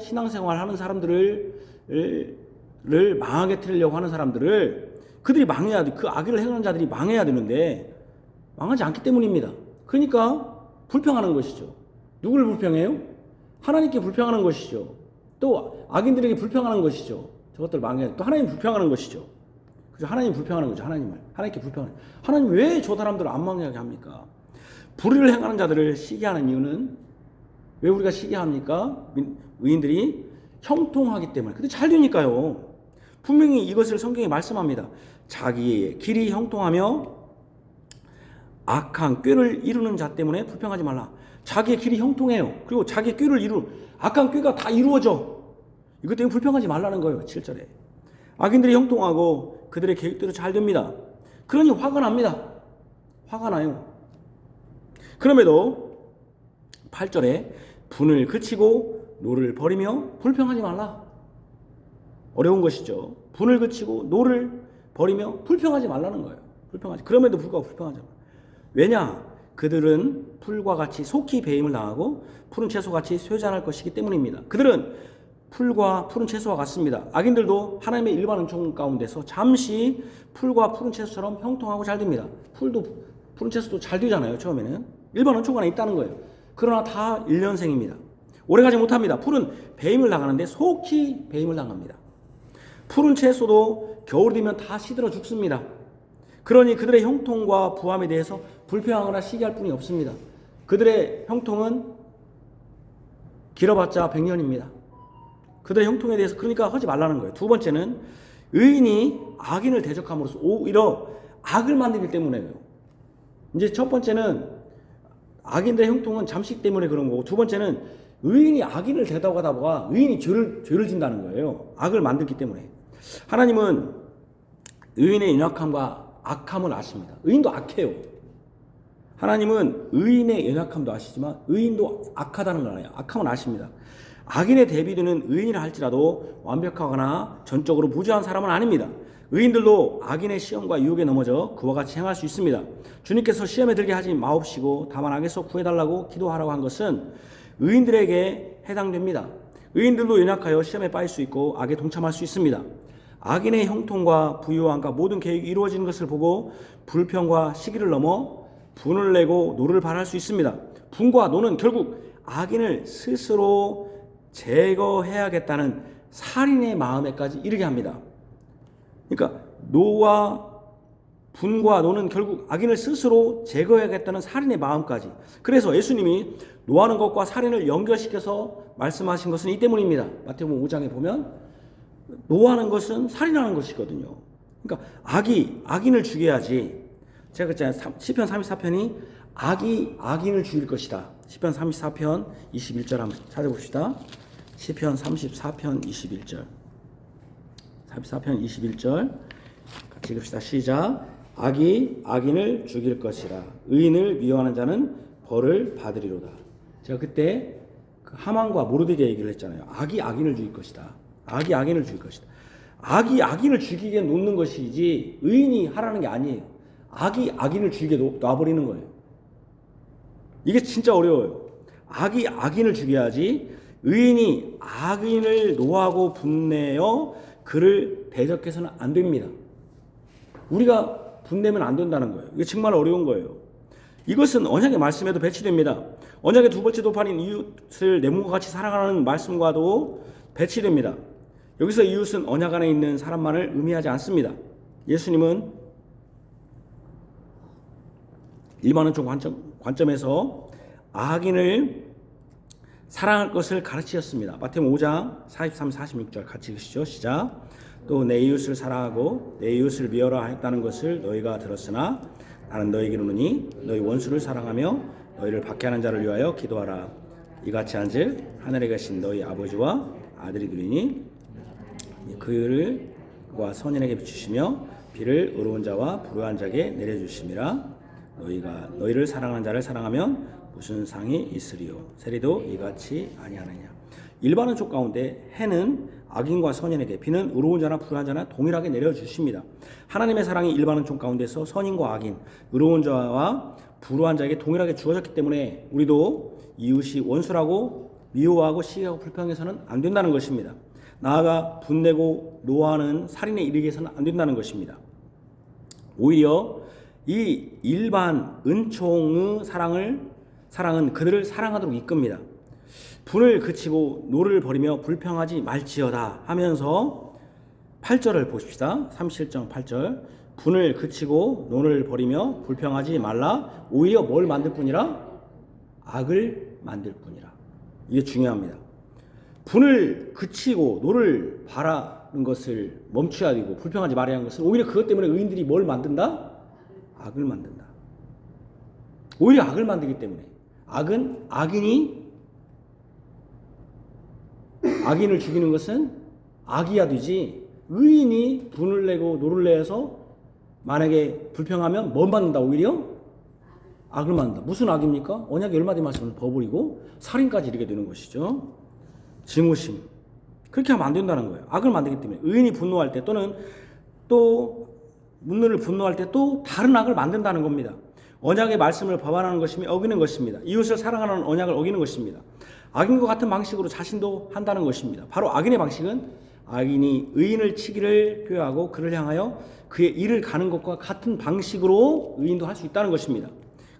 A: 신앙생활 하는 사람들을 망하게 틀려고 하는 사람들을 그들이 망해야 돼. 그 악을 행하는 자들이 망해야 되는데 망하지 않기 때문입니다. 그러니까 불평하는 것이죠. 누구를 불평해요? 하나님께 불평하는 것이죠. 또 악인들에게 불평하는 것이죠. 저것들 망해. 또 하나님 불평하는 것이죠. 그죠? 하나님 불평하는 거죠. 하나님께 불평하는. 하나님 왜 저 사람들을 안 망하게 합니까? 불의를 행하는 자들을 시기하는 이유는 왜 우리가 시기합니까? 의인들이 형통하기 때문에. 근데 잘 되니까요. 분명히 이것을 성경이 말씀합니다. 자기의 길이 형통하며 악한 꾀를 이루는 자 때문에 불평하지 말라. 자기의 길이 형통해요. 그리고 자기의 꾀를 악한 꾀가 다 이루어져. 이것 때문에 불평하지 말라는 거예요. 7절에. 악인들이 형통하고 그들의 계획대로 잘 됩니다. 그러니 화가 납니다. 화가 나요. 그럼에도 8절에 분을 그치고 노를 버리며 불평하지 말라. 어려운 것이죠. 분을 그치고 노를 버리며 불평하지 말라는 거예요. 그럼에도 불구하고 불평하지 말라. 왜냐? 그들은 풀과 같이 속히 배임을 당하고 푸른 채소같이 쇠잔할 것이기 때문입니다. 그들은 풀과 푸른 채소와 같습니다. 악인들도 하나님의 일반 은총 가운데서 잠시 풀과 푸른 채소처럼 형통하고 잘 됩니다. 풀도 푸른 채소도 잘 되잖아요. 처음에는 일반 은총 안에 있다는 거예요. 그러나 다 1년생입니다. 오래가지 못합니다. 풀은 배임을 당하는데 속히 배임을 당합니다. 푸른 채소도 겨울이 되면 다 시들어 죽습니다. 그러니 그들의 형통과 부함에 대해서 불평하거나 시기할 뿐이 없습니다. 그들의 형통은 길어봤자 100년입니다. 그들의 형통에 대해서 그러니까 하지 말라는 거예요. 두 번째는 의인이 악인을 대적함으로써 오히려 악을 만들기 때문에요. 이제 첫 번째는 악인들의 형통은 잠시 때문에 그런 거고, 두 번째는 의인이 악인을 대적하다 보가 의인이 죄를 진다는 거예요. 악을 만들기 때문에. 하나님은 의인의 연약함과 악함을 아십니다. 의인도 악해요. 하나님은 의인의 연약함도 아시지만 의인도 악하다는 걸 알아요. 악함은 아십니다. 악인의 대비되는 의인이라 할지라도 완벽하거나 전적으로 무죄한 사람은 아닙니다. 의인들도 악인의 시험과 유혹에 넘어져 그와 같이 행할 수 있습니다. 주님께서 시험에 들게 하지 마옵시고 다만 악에서 구해달라고 기도하라고 한 것은 의인들에게 해당됩니다. 의인들도 연약하여 시험에 빠질 수 있고 악에 동참할 수 있습니다. 악인의 형통과 부유함과 모든 계획이 이루어지는 것을 보고 불평과 시기를 넘어 분을 내고 노를 발할 수 있습니다. 분과 노는 결국 악인을 스스로 제거해야겠다는 살인의 마음에까지 이르게 합니다. 그러니까 분과 노는 결국 악인을 스스로 제거해야겠다는 살인의 마음까지. 그래서 예수님이 노하는 것과 살인을 연결시켜서 말씀하신 것은 이 때문입니다. 마태복음 5장에 보면 노하는 것은 살인하는 것이거든요. 그러니까 악인을 죽여야지. 제가 그랬잖아요. 시편 34편이 악이 악인을 죽일 것이다. 시편 34편 21절 한번 찾아봅시다. 시편 34편 21절. 34편 21절 같이 읽읍시다. 시작. 악이 악인을 죽일 것이라. 의인을 미워하는 자는 벌을 받으리로다. 제가 그때 그 하만과 모르드게 얘기를 했잖아요. 악이 악인을 죽일 것이다. 악이 악인을 죽일 것이다. 악이 악인을 죽이게 놓는 것이지 의인이 하라는 게 아니에요. 악이 악인을 죽이게 놔버리는 거예요. 이게 진짜 어려워요. 악이 악인을 죽여야지 의인이 악인을 노하고 분내어 그를 대적해서는 안 됩니다. 우리가 분내면 안 된다는 거예요. 이게 정말 어려운 거예요. 이것은 언약의 말씀에도 배치됩니다. 언약의 두 번째 도판인 이웃을 내 몸과 같이 사랑하는 말씀과도 배치됩니다. 여기서 이웃은 언약 안에 있는 사람만을 의미하지 않습니다. 예수님은 일반은 좀 관점에서 악인을 사랑할 것을 가르치셨습니다. 마태복음 5장 43, 46절 같이 읽으시죠. 시작. 또 내 이웃을 사랑하고 내 이웃을 미워라 했다는 것을 너희가 들었으나 나는 너희에게 이르노니 너희 원수를 사랑하며 너희를 박해하는 자를 위하여 기도하라. 이같이 한즉 하늘에 계신 너희 아버지와 아들이 되리니 그와 선인에게 비추시며 비를 의로운 자와 불의한 자에게 내려주심이라. 너희가 너희를 사랑하는 자를 사랑하면 무슨 상이 있으리요. 세리도 이같이 아니하느냐. 일반은 족 가운데 해는 악인과 선인에게, 비는 의로운 자나 불의한 자나 동일하게 내려주십니다. 하나님의 사랑이 일반은 족 가운데서 선인과 악인, 의로운 자와 불의한 자에게 동일하게 주어졌기 때문에 우리도 이웃이 원수라고 미워하고 시기하고 불평해서는 안 된다는 것입니다. 나아가 분내고 노하는 살인에 이르게 해서는 안 된다는 것입니다. 오히려 이 일반 은총의 사랑은 그들을 사랑하도록 이끕니다. 분을 그치고 노를 버리며 불평하지 말지어다 하면서 8절을 보십시다. 37장 8절. 분을 그치고 노를 버리며 불평하지 말라. 오히려 뭘 만들 뿐이라? 악을 만들 뿐이라. 이게 중요합니다. 분을 그치고 노를 바라는 것을 멈춰야 되고 불평하지 말아야 하는 것은 오히려 그것 때문에 의인들이 뭘 만든다? 악을 만든다. 오히려 악을 만들기 때문에 악인을 죽이는 것은 악이야 되지, 의인이 분을 내고 노를 내서 만약에 불평하면 뭘 만든다? 오히려 악을 만든다. 무슨 악입니까? 언약의 열마디 말씀을 버버리고 살인까지 이르게 되는 것이죠. 증오심. 그렇게 하면 안 된다는 거예요. 악을 만들기 때문에 의인이 분노할 때 또는 또 문노를 분노할 때 또 다른 악을 만든다는 겁니다. 언약의 말씀을 배반하는 것이며 어기는 것입니다. 이웃을 사랑하는 언약을 어기는 것입니다. 악인과 같은 방식으로 자신도 한다는 것입니다. 바로 악인의 방식은 악인이 의인을 치기를 꾀하고 그를 향하여 그의 일을 가는 것과 같은 방식으로 의인도 할 수 있다는 것입니다.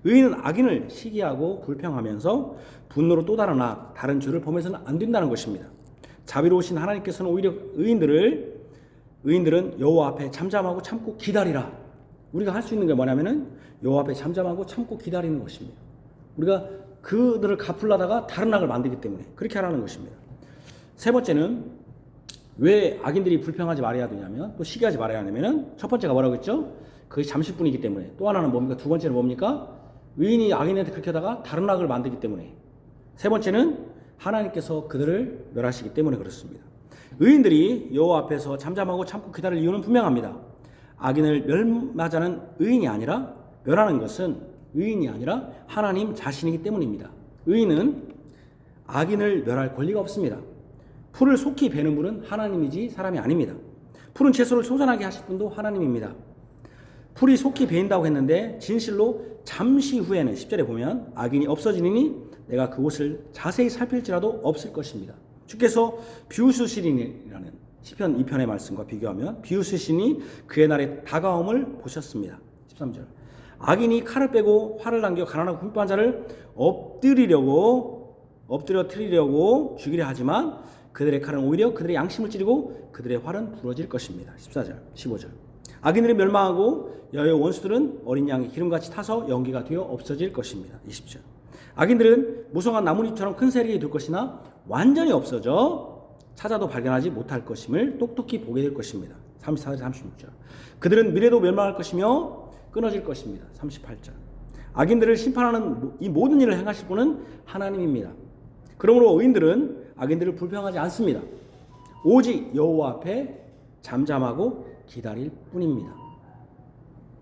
A: 의인은 악인을 시기하고 불평하면서 분노로 또 다른 죄를 범해서는 안 된다는 것입니다. 자비로우신 하나님께서는 오히려 의인들은 여호와 앞에 잠잠하고 참고 기다리라. 우리가 할 수 있는 게 뭐냐면은 여호와 앞에 잠잠하고 참고 기다리는 것입니다. 우리가 그들을 갚으려다가 다른 악을 만들기 때문에 그렇게 하라는 것입니다. 세 번째는 왜 악인들이 불평하지 말아야 되냐면, 또 시기하지 말아야 하냐면은, 첫 번째가 뭐라고 했죠? 그것이 잠시뿐이기 때문에. 또 하나는 뭡니까? 두 번째는 뭡니까? 의인이 악인한테 그렇게 하다가 다른 악을 만들기 때문에. 세 번째는 하나님께서 그들을 멸하시기 때문에 그렇습니다. 의인들이 여호와 앞에서 잠잠하고 참고 기다릴 이유는 분명합니다. 악인을 멸하자는 의인이 아니라, 멸하는 것은 의인이 아니라 하나님 자신이기 때문입니다. 의인은 악인을 멸할 권리가 없습니다. 풀을 속히 베는 분은 하나님이지 사람이 아닙니다. 풀은 채소를 소전하게 하실 분도 하나님입니다. 풀이 속히 베인다고 했는데 진실로 잠시 후에는 10절에 보면 악인이 없어지니 내가 그곳을 자세히 살필지라도 없을 것입니다. 주께서 비웃으시리라는 시편 2편의 말씀과 비교하면 비웃으시니 그의 날에 다가옴을 보셨습니다. 13절. 악인이 칼을 빼고 활을 당겨 가난하고 흠도한 자를 엎드려 트리려고 죽이려 하지만 그들의 칼은 오히려 그들의 양심을 찌르고 그들의 활은 부러질 것입니다. 14절, 15절. 악인들이 멸망하고 여호와의 원수들은 어린 양의 기름같이 타서 연기가 되어 없어질 것입니다. 20절. 악인들은 무성한 나뭇잎처럼 큰 세력이 될 것이나 완전히 없어져 찾아도 발견하지 못할 것임을 똑똑히 보게 될 것입니다. 34절, 36절. 그들은 미래도 멸망할 것이며 끊어질 것입니다. 38절. 악인들을 심판하는 이 모든 일을 행하실 분은 하나님입니다. 그러므로 의인들은 악인들을 불평하지 않습니다. 오직 여호와 앞에 잠잠하고 기다릴 뿐입니다.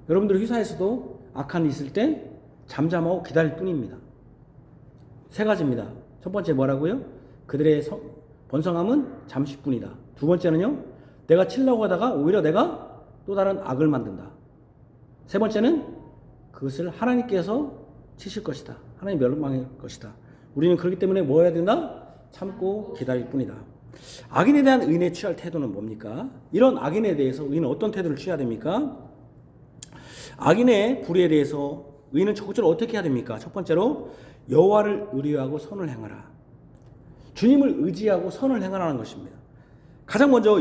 A: 여러분들 회사에서도 악한 일이 있을 때 잠잠하고 기다릴 뿐입니다. 세 가지입니다. 첫 번째 뭐라고요? 그들의 번성함은 잠시뿐이다. 두 번째는요, 내가 치려고 하다가 오히려 내가 또 다른 악을 만든다. 세 번째는 그것을 하나님께서 치실 것이다. 하나님 멸망할 것이다. 우리는 그렇기 때문에 뭐 해야 된다? 참고 기다릴 뿐이다. 악인에 대한 의인의 취할 태도는 뭡니까? 이런 악인에 대해서 의인은 어떤 태도를 취해야 됩니까? 악인의 불의에 대해서 의인은 적극적으로 어떻게 해야 됩니까? 첫 번째로 여호와를 의뢰하고 선을 행하라. 주님을 의지하고 선을 행하라는 것입니다. 가장 먼저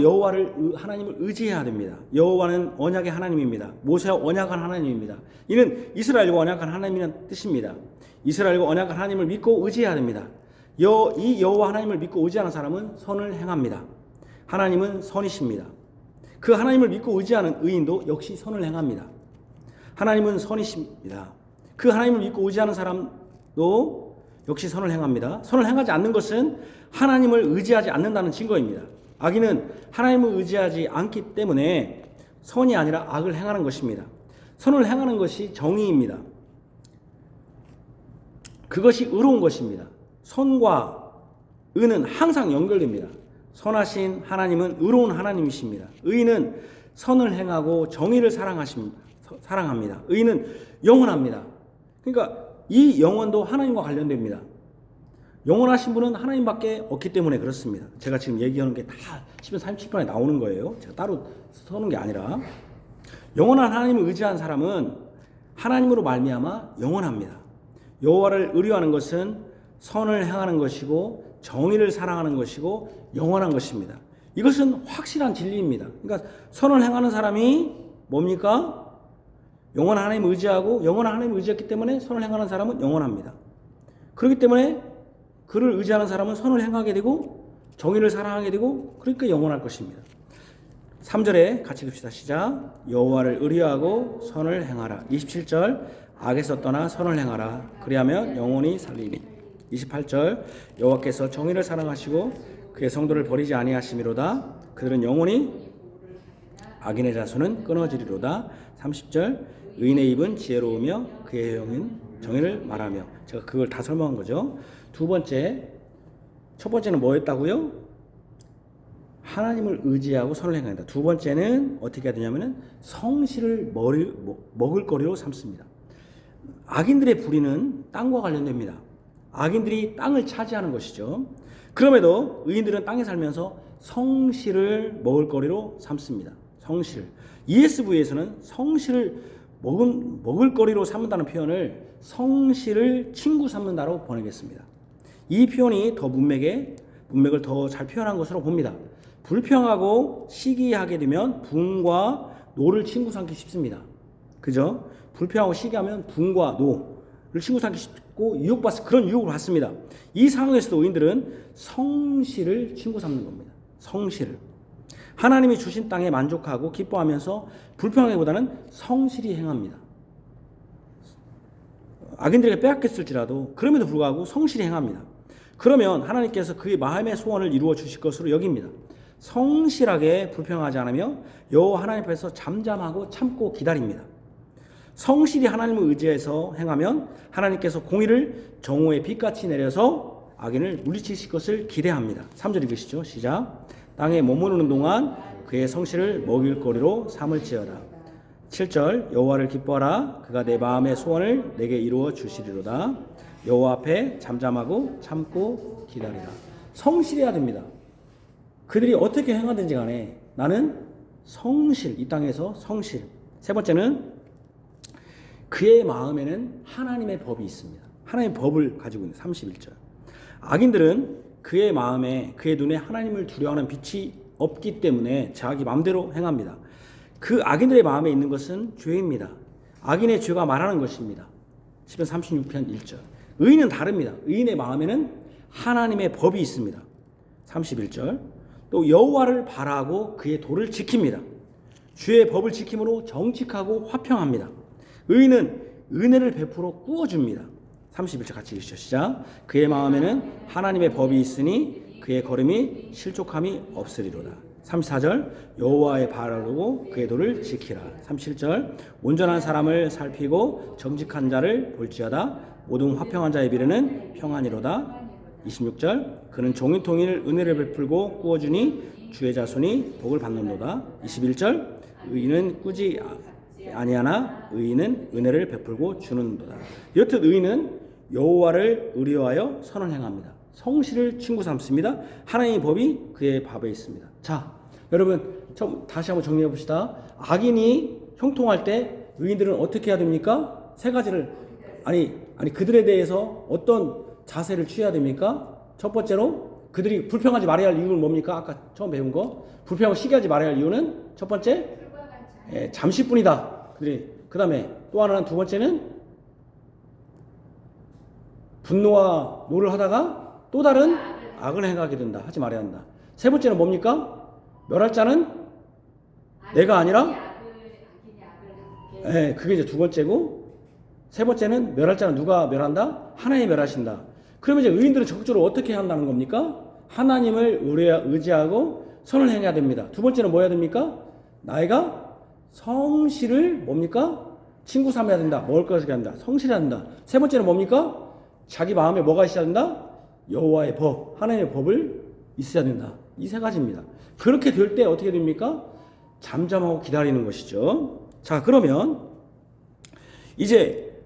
A: 하나님을 의지해야 됩니다. 여호와는 언약의 하나님입니다. 모세와 언약한 하나님입니다. 이는 이스라엘과 언약한 하나님이라는 뜻입니다. 이스라엘과 언약한 하나님을 믿고 의지해야 됩니다. 이 여호와 하나님을 믿고 의지하는 사람은 선을 행합니다. 하나님은 선이십니다. 그 하나님을 믿고 의지하는 의인도 역시 선을 행합니다. 하나님은 선이십니다. 그 하나님을 믿고 의지하는 사람도 역시 선을 행합니다. 선을 행하지 않는 것은 하나님을 의지하지 않는다는 증거입니다. 악인은 하나님을 의지하지 않기 때문에 선이 아니라 악을 행하는 것입니다. 선을 행하는 것이 정의입니다. 그것이 의로운 것입니다. 선과 의는 항상 연결됩니다. 선하신 하나님은 의로운 하나님이십니다. 의인은 선을 행하고 정의를 사랑합니다. 의인은 영원합니다. 그러니까 이 영원도 하나님과 관련됩니다. 영원하신 분은 하나님밖에 없기 때문에 그렇습니다. 제가 지금 얘기하는 게 다 시편 37편에 나오는 거예요. 제가 따로 써놓은 게 아니라. 영원한 하나님을 의지한 사람은 하나님으로 말미암아 영원합니다. 여호와를 의뢰하는 것은 선을 행하는 것이고 정의를 사랑하는 것이고 영원한 것입니다. 이것은 확실한 진리입니다. 그러니까 선을 행하는 사람이 뭡니까? 영원한 하나님을 의지하고 영원한 하나님을 의지했기 때문에 선을 행하는 사람은 영원합니다. 그렇기 때문에 그를 의지하는 사람은 선을 행하게 되고 정의를 사랑하게 되고 그러니까 영원할 것입니다. 3절에 같이 봅시다. 시작. 여호와를 의뢰하고 선을 행하라. 27절 악에서 떠나 선을 행하라. 그리하면 영원히 살리니. 28절 여호와께서 정의를 사랑하시고 그의 성도를 버리지 아니하심이로다. 그들은 영원히 악인의 자손은 끊어지리로다. 30절 의인의 입은 지혜로우며 그의 혀는 정의를 말하며. 제가 그걸 다 설명한 거죠. 두 번째, 첫 번째는 뭐였다고요? 하나님을 의지하고 선을 행한다. 두 번째는 어떻게 해야 되냐면은 성실을 먹을 거리로 삼습니다. 악인들의 불의는 땅과 관련됩니다. 악인들이 땅을 차지하는 것이죠. 그럼에도 의인들은 땅에 살면서 성실을 먹을 거리로 삼습니다. 성실. ESV에서는 성실을 먹을 거리로 삼는다는 표현을 성실을 친구 삼는다로 번역했습니다. 이 표현이 더 문맥을 더 잘 표현한 것으로 봅니다. 불평하고 시기하게 되면 분과 노를 친구 삼기 쉽습니다. 그죠? 불평하고 시기하면 분과 노를 친구 삼기 쉽고 그런 유혹을 받습니다. 이 상황에서도 의인들은 성실을 친구 삼는 겁니다. 성실을. 하나님이 주신 땅에 만족하고 기뻐하면서 불평하기보다는 성실히 행합니다. 악인들에게 빼앗겼을지라도 그럼에도 불구하고 성실히 행합니다. 그러면 하나님께서 그의 마음의 소원을 이루어 주실 것으로 여깁니다. 성실하게 불평하지 않으며 여호와 하나님 앞에서 잠잠하고 참고 기다립니다. 성실히 하나님을 의지해서 행하면 하나님께서 공의를 정오의 빛같이 내려서 악인을 물리치실 것을 기대합니다. 3절 읽으시죠. 시작. 땅에 머무르는 동안 그의 성실을 먹일 거리로 삼을지어다. 7절 여호와를 기뻐하라. 그가 내 마음의 소원을 내게 이루어 주시리로다. 여호와 앞에 잠잠하고 참고 기다리라. 성실해야 됩니다. 그들이 어떻게 행하든지 간에 나는 성실, 이 땅에서 성실. 세 번째는 그의 마음에는 하나님의 법이 있습니다. 하나님의 법을 가지고 있는 31절. 악인들은 그의 마음에 그의 눈에 하나님을 두려워하는 빛이 없기 때문에 자기 마음대로 행합니다. 그 악인들의 마음에 있는 것은 죄입니다. 악인의 죄가 말하는 것입니다. 시편 36편 1절. 의인은 다릅니다. 의인의 마음에는 하나님의 법이 있습니다. 31절. 또 여호와를 바라고 그의 도를 지킵니다. 주의 법을 지킴으로 정직하고 화평합니다. 의인은 은혜를 베풀어 꾸어줍니다. 31절 같이 읽으시죠. 시작. 그의 마음에는 하나님의 법이 있으니 그의 걸음이 실족함이 없으리로다. 34절 여호와의 바라고 그의 도를 지키라. 37절 온전한 사람을 살피고 정직한 자를 볼지어다. 모든 화평한 자의 미래는 평안이로다. 26절 그는 종일통일 은혜를 베풀고 꾸어주니 주의 자손이 복을 받는도다. 21절 의인은 꾸지 아니하나 의인은 은혜를 베풀고 주는도다. 이렇듯 의인은 여호와를 의뢰하여 선을 행합니다. 성실을 친구 삼습니다. 하나님의 법이 그의 밥에 있습니다. 자, 여러분 다시 한번 정리해 봅시다. 악인이 형통할 때 의인들은 어떻게 해야 됩니까? 세 가지를 아니 그들에 대해서 어떤 자세를 취해야 됩니까? 첫 번째로 그들이 불평하지 말아야 할 이유는 뭡니까? 아까 처음 배운 거 불평하고 시기하지 말아야 할 이유는 첫 번째 잠시뿐이다. 그 다음에 또 하나는 두 번째는 분노와 노를 하다가 또 다른 악을 행하게 된다. 하지 말아야 한다. 세 번째는 뭡니까? 멸할 자는 내가 아니라 그게 이제 두 번째고 세 번째는 멸할 자는 누가 멸한다? 하나님이 멸하신다. 그러면 이제 의인들은 적극적으로 어떻게 해야 한다는 겁니까? 하나님을 의지하고 선을 행해야 됩니다. 두 번째는 뭐 해야 됩니까? 나이가 성실을 뭡니까? 친구 삼아야 된다. 먹을 것을 해야 된다. 성실해야 된다. 세 번째는 뭡니까? 자기 마음에 뭐가 있어야 된다? 여호와의 법, 하나님의 법을 있어야 된다. 이 세 가지입니다. 그렇게 될 때 어떻게 됩니까? 잠잠하고 기다리는 것이죠. 자, 그러면 이제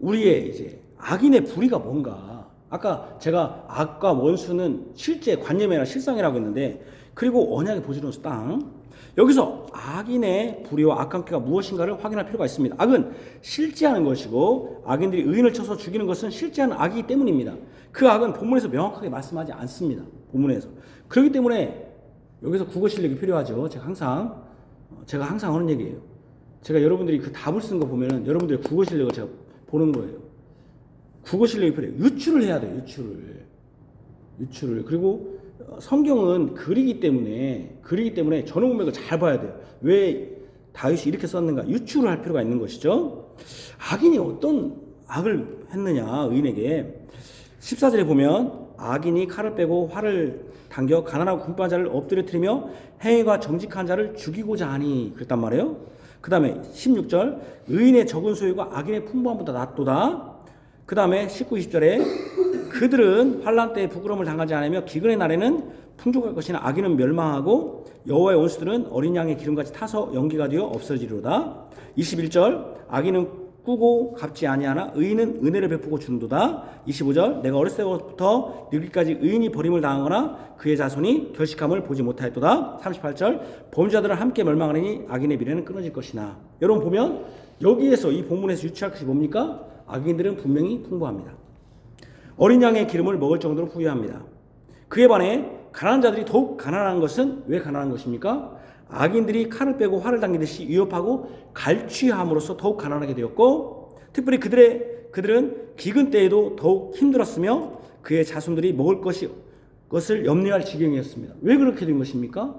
A: 우리의 이제 악인의 불의가 뭔가? 아까 제가 악과 원수는 실제 관념이나 실상이라고 했는데, 그리고 언약의 보증로서 땅. 여기서 악인의 불의와 악관계가 무엇인가를 확인할 필요가 있습니다. 악은 실제하는 것이고 악인들이 의인을 쳐서 죽이는 것은 실제하는 악이기 때문입니다. 그 악은 본문에서 명확하게 말씀하지 않습니다. 본문에서. 그렇기 때문에 여기서 국어 실력이 필요하죠. 제가 항상 하는 얘기예요. 제가 여러분들이 그 답을 쓰는 거 보면은 여러분들의 국어 실력을 제가 보는 거예요. 국어 실력이 필요해요. 유추를 해야 돼요. 유추를. 그리고 성경은 글이기 때문에 전후 문맥을 잘 봐야 돼요. 왜 다윗이 이렇게 썼는가? 유추를 할 필요가 있는 것이죠. 악인이 어떤 악을 했느냐, 의인에게. 14절에 보면 악인이 칼을 빼고 활을 당겨 가난하고 궁핍한 자를 엎드려뜨리며 행위가 정직한 자를 죽이고자 하니, 그랬단 말이에요. 그 다음에 16절, 의인의 적은 소유가 악인의 풍부함보다 낫도다. 그 다음에 19, 20절에 그들은 환난 때에 부끄러움을 당하지 않으며 기근의 날에는 풍족할 것이나 악인은 멸망하고 여호와의 원수들은 어린 양의 기름같이 타서 연기가 되어 없어지리로다. 21절, 악인은 꾸고 갚지 아니하나 의인은 은혜를 베푸고 주는도다. 25절, 내가 어렸을 때부터 늙기까지 의인이 버림을 당하거나 그의 자손이 결식함을 보지 못하였도다. 38절, 범죄자들은 함께 멸망하리니 악인의 미래는 끊어질 것이나. 여러분 보면 여기에서 이 본문에서 유추할 것이 뭡니까? 악인들은 분명히 풍부합니다. 어린 양의 기름을 먹을 정도로 부유합니다. 그에 반해 가난한 자들이 더욱 가난한 것은 왜 가난한 것입니까? 악인들이 칼을 빼고 활을 당기듯이 위협하고 갈취함으로써 더욱 가난하게 되었고, 특별히 그들은 기근 때에도 더욱 힘들었으며 그의 자손들이 먹을 것을 염려할 지경이었습니다. 왜 그렇게 된 것입니까?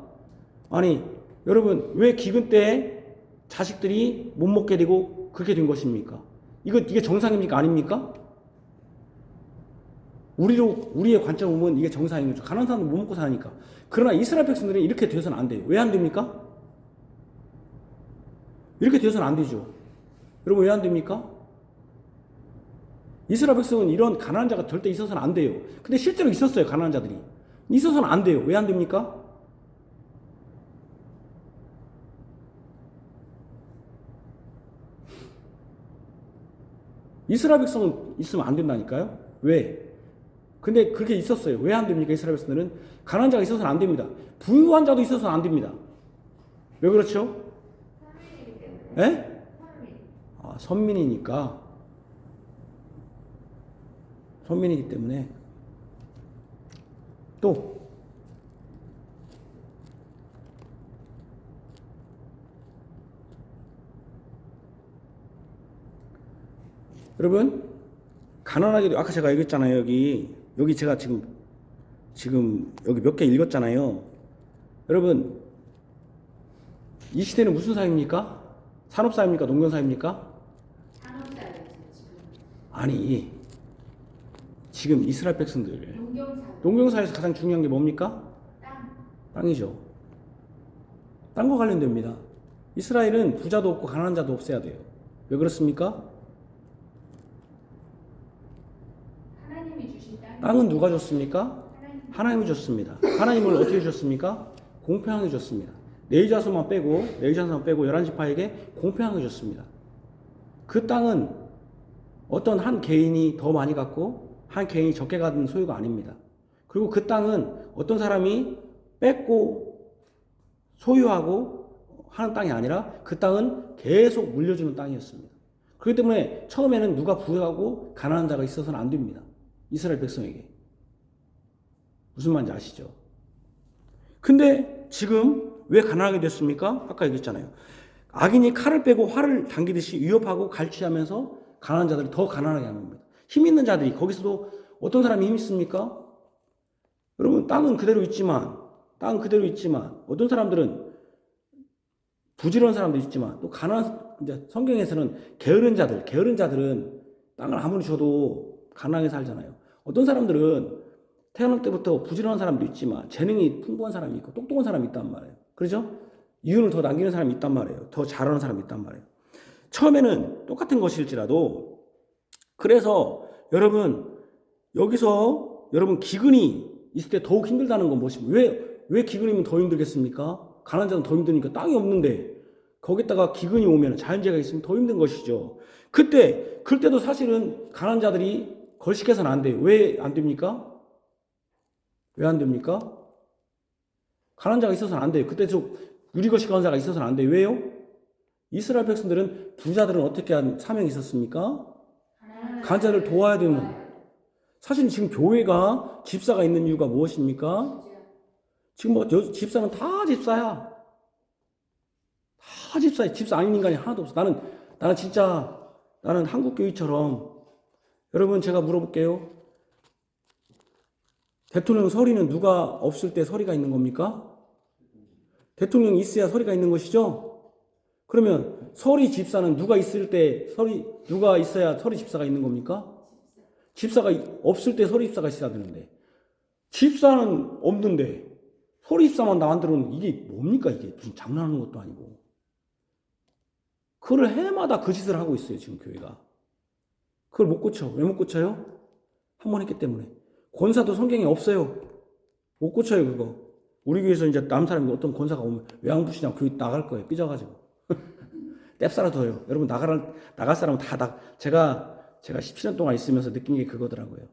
A: 아니 여러분, 왜 기근 때에 자식들이 못 먹게 되고 그렇게 된 것입니까? 이게 정상입니까? 아닙니까? 우리의 관점을 보면 이게 정상인 거죠. 가난한 사람은 못 먹고 사니까. 그러나 이스라엘 백성들은 이렇게 되어서는 안 돼요. 왜 안 됩니까? 이렇게 되어서는 안 되죠. 여러분, 왜 안 됩니까? 이스라엘 백성은 이런 가난한 자가 절대 있어서는 안 돼요. 근데 실제로 있었어요. 가난한 자들이. 있어서는 안 돼요. 왜 안 됩니까? 이스라엘 백성은 있으면 안 된다니까요. 왜? 근데 그렇게 있었어요. 왜 안 됩니까? 이스라엘 백성들은 가난한 자가 있어서는 안 됩니다. 부유한 자도 있어서는 안 됩니다. 왜 그렇죠? 예? 선민이니까. 선민이기 때문에. 또 여러분, 가난하게도 아까 제가 얘기했잖아요. 여기 제가 지금 여기 몇 개 읽었잖아요. 여러분, 이 시대는 무슨 사회입니까? 산업사회입니까? 농경사회입니까?
C: 산업사회죠, 지금.
A: 아니, 지금 이스라엘 백성들 농경사회에서 가장 중요한 게 뭡니까? 땅이죠. 땅과 관련됩니다. 이스라엘은 부자도 없고 가난한 자도 없어야 돼요. 왜 그렇습니까?
C: 하나님이 주신
A: 땅은 누가 줬습니까? 하나님이 줬습니다. 하나님을 어떻게 주셨습니까? 공평하게 줬습니다. 레위 자손만 빼고 11지파에게 공평하게 줬습니다. 그 땅은 어떤 한 개인이 더 많이 갖고 한 개인이 적게 갖은 소유가 아닙니다. 그리고 그 땅은 어떤 사람이 뺏고 소유하고 하는 땅이 아니라 그 땅은 계속 물려주는 땅이었습니다. 그렇기 때문에 처음에는 누가 부유하고 가난한 자가 있어서는 안 됩니다. 이스라엘 백성에게. 무슨 말인지 아시죠? 근데 지금 왜 가난하게 됐습니까? 아까 얘기했잖아요. 악인이 칼을 빼고 활을 당기듯이 위협하고 갈취하면서 가난한 자들이 더 가난하게 하는 겁니다. 힘 있는 자들이, 거기서도 어떤 사람이 힘 있습니까? 여러분, 땅은 그대로 있지만 어떤 사람들은 부지런한 사람도 있지만 또 이제 성경에서는 게으른 자들은 땅을 아무리 줘도 가난하게 살잖아요. 어떤 사람들은 태어날 때부터 부지런한 사람도 있지만 재능이 풍부한 사람이 있고 똑똑한 사람이 있단 말이에요. 그렇죠? 이윤을 더 남기는 사람이 있단 말이에요. 더 잘하는 사람이 있단 말이에요. 처음에는 똑같은 것일지라도, 그래서 여러분, 여기서 여러분 기근이 있을 때 더욱 힘들다는 건 무엇입니까? 왜 기근이면 더 힘들겠습니까? 가난한 자는 더 힘드니까 땅이 없는데 거기다가 기근이 오면 자연재해가 있으면 더 힘든 것이죠. 그때도 사실은 가난한 자들이 걸식해서는 안 돼요. 왜 안 됩니까? 왜 안 됩니까? 가난한 자가 있어서는 안 돼요. 그때 좀 유리걸식하는 자가 있어서는 안 돼요. 왜요? 이스라엘 백성들은 부자들은 어떻게 한 사명이 있었습니까? 가난한 자를 도와야 되는. 사실 지금 교회가 집사가 있는 이유가 무엇입니까? 지금 뭐 집사는 다 집사야. 다 집사야. 집사 아닌 인간이 하나도 없어. 나는 진짜 나는 한국 교회처럼 여러분 제가 물어볼게요. 대통령 서리는 누가 없을 때 서리가 있는 겁니까? 대통령이 있어야 서리가 있는 것이죠? 그러면 서리 집사는 누가 있을 때 누가 있어야 서리 집사가 있는 겁니까? 집사가 없을 때 서리 집사가 있어야 되는데 집사는 없는데 서리 집사만 만들어놓은 이게 뭡니까 이게 무슨 장난하는 것도 아니고 그걸 해마다 그 짓을 하고 있어요 지금 교회가. 그걸 못 고쳐. 왜 못 고쳐요? 한 번 했기 때문에. 권사도 성경에 없어요. 못 고쳐요 그거. 우리 교회에서 이제 남 사람이 어떤 권사가 오면 왜 안 부시냐고 교회 나갈 거예요. 삐져가지고. 뗍사라도요. 여러분 나갈 사람은 다 제가 17년 동안 있으면서 느낀 게 그거더라고요.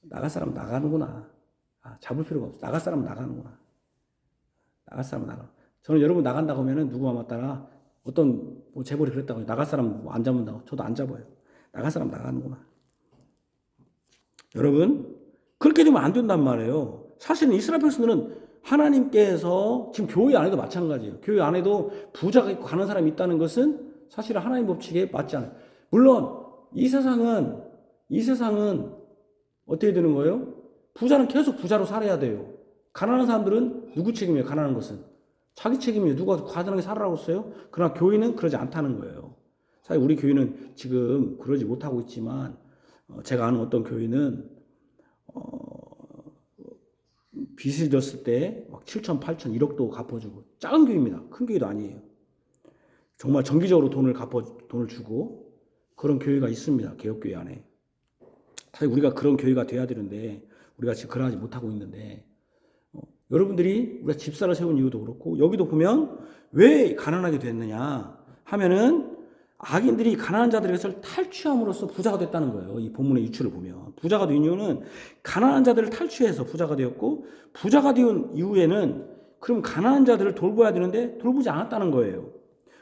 A: 나갈 사람은 나가는구나. 잡을 필요가 없어. 나갈 사람은 나가는구나. 나갈 사람은 나가. 저는 여러분 나간다고 하면은 누구와 맞따라 어떤 뭐 재벌이 그랬다고 나갈 사람 안 잡는다고 저도 안 잡아요. 나갈 사람 나가는구나. 여러분 그렇게 되면 안 된단 말이에요. 사실은 이스라엘 백성들은 하나님께서 지금 교회 안에도 마찬가지예요. 교회 안에도 부자가 있고 가는 사람이 있다는 것은 사실은 하나님 법칙에 맞지 않아요. 물론 이 세상은 어떻게 되는 거예요? 부자는 계속 부자로 살아야 돼요. 가난한 사람들은 누구 책임이에요? 가난한 것은 자기 책임이에요. 누가 가난하게 살아라고 했어요? 그러나 교회는 그러지 않다는 거예요. 사실 우리 교회는 지금 그러지 못하고 있지만 제가 아는 어떤 교회는 빚을 졌을 때 막 7천, 8천, 1억도 갚아주고 작은 교회입니다. 큰 교회도 아니에요. 정말 정기적으로 돈을 주고 그런 교회가 있습니다. 개혁교회 안에. 사실 우리가 그런 교회가 돼야 되는데 우리가 지금 그러지 못하고 있는데 여러분들이 우리가 집사를 세운 이유도 그렇고 여기도 보면 왜 가난하게 됐느냐 하면은 악인들이 가난한 자들의 것을 탈취함으로써 부자가 됐다는 거예요. 이 본문의 유추를 보면 부자가 된 이유는 가난한 자들을 탈취해서 부자가 되었고 부자가 된 이후에는 그럼 가난한 자들을 돌봐야 되는데 돌보지 않았다는 거예요.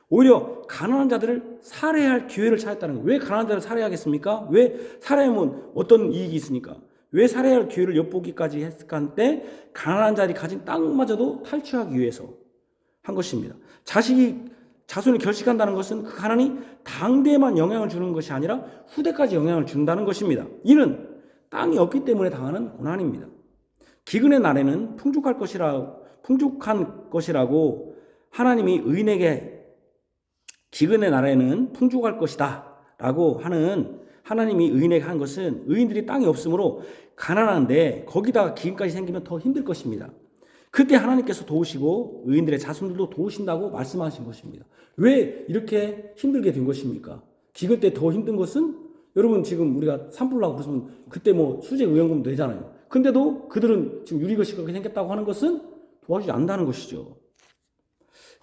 A: 오히려 가난한 자들을 살해할 기회를 찾았다는 거예요. 왜 가난한 자를 살해하겠습니까? 왜 살해하면 어떤 이익이 있으니까? 왜 살해할 기회를 엿보기까지 했을 때 가난한 자들이 가진 땅마저도 탈취하기 위해서 한 것입니다. 자손이 결식한다는 것은 그 가난이 당대에만 영향을 주는 것이 아니라 후대까지 영향을 준다는 것입니다. 이는 땅이 없기 때문에 당하는 고난입니다. 기근의 날에는 풍족한 것이라고 하나님이 의인에게 기근의 날에는 풍족할 것이다 라고 하는 하나님이 의인에게 한 것은 의인들이 땅이 없으므로 가난한데 거기다가 기근까지 생기면 더 힘들 것입니다. 그때 하나님께서 도우시고 의인들의 자손들도 도우신다고 말씀하신 것입니다. 왜 이렇게 힘들게 된 것입니까? 기근 때 더 힘든 것은 여러분 지금 우리가 산불 나고 그러면 그때 뭐 수재 의원금도 되잖아요. 근데도 그들은 지금 유리것이 그렇게 생겼다고 하는 것은 도와주지 않는다는 것이죠.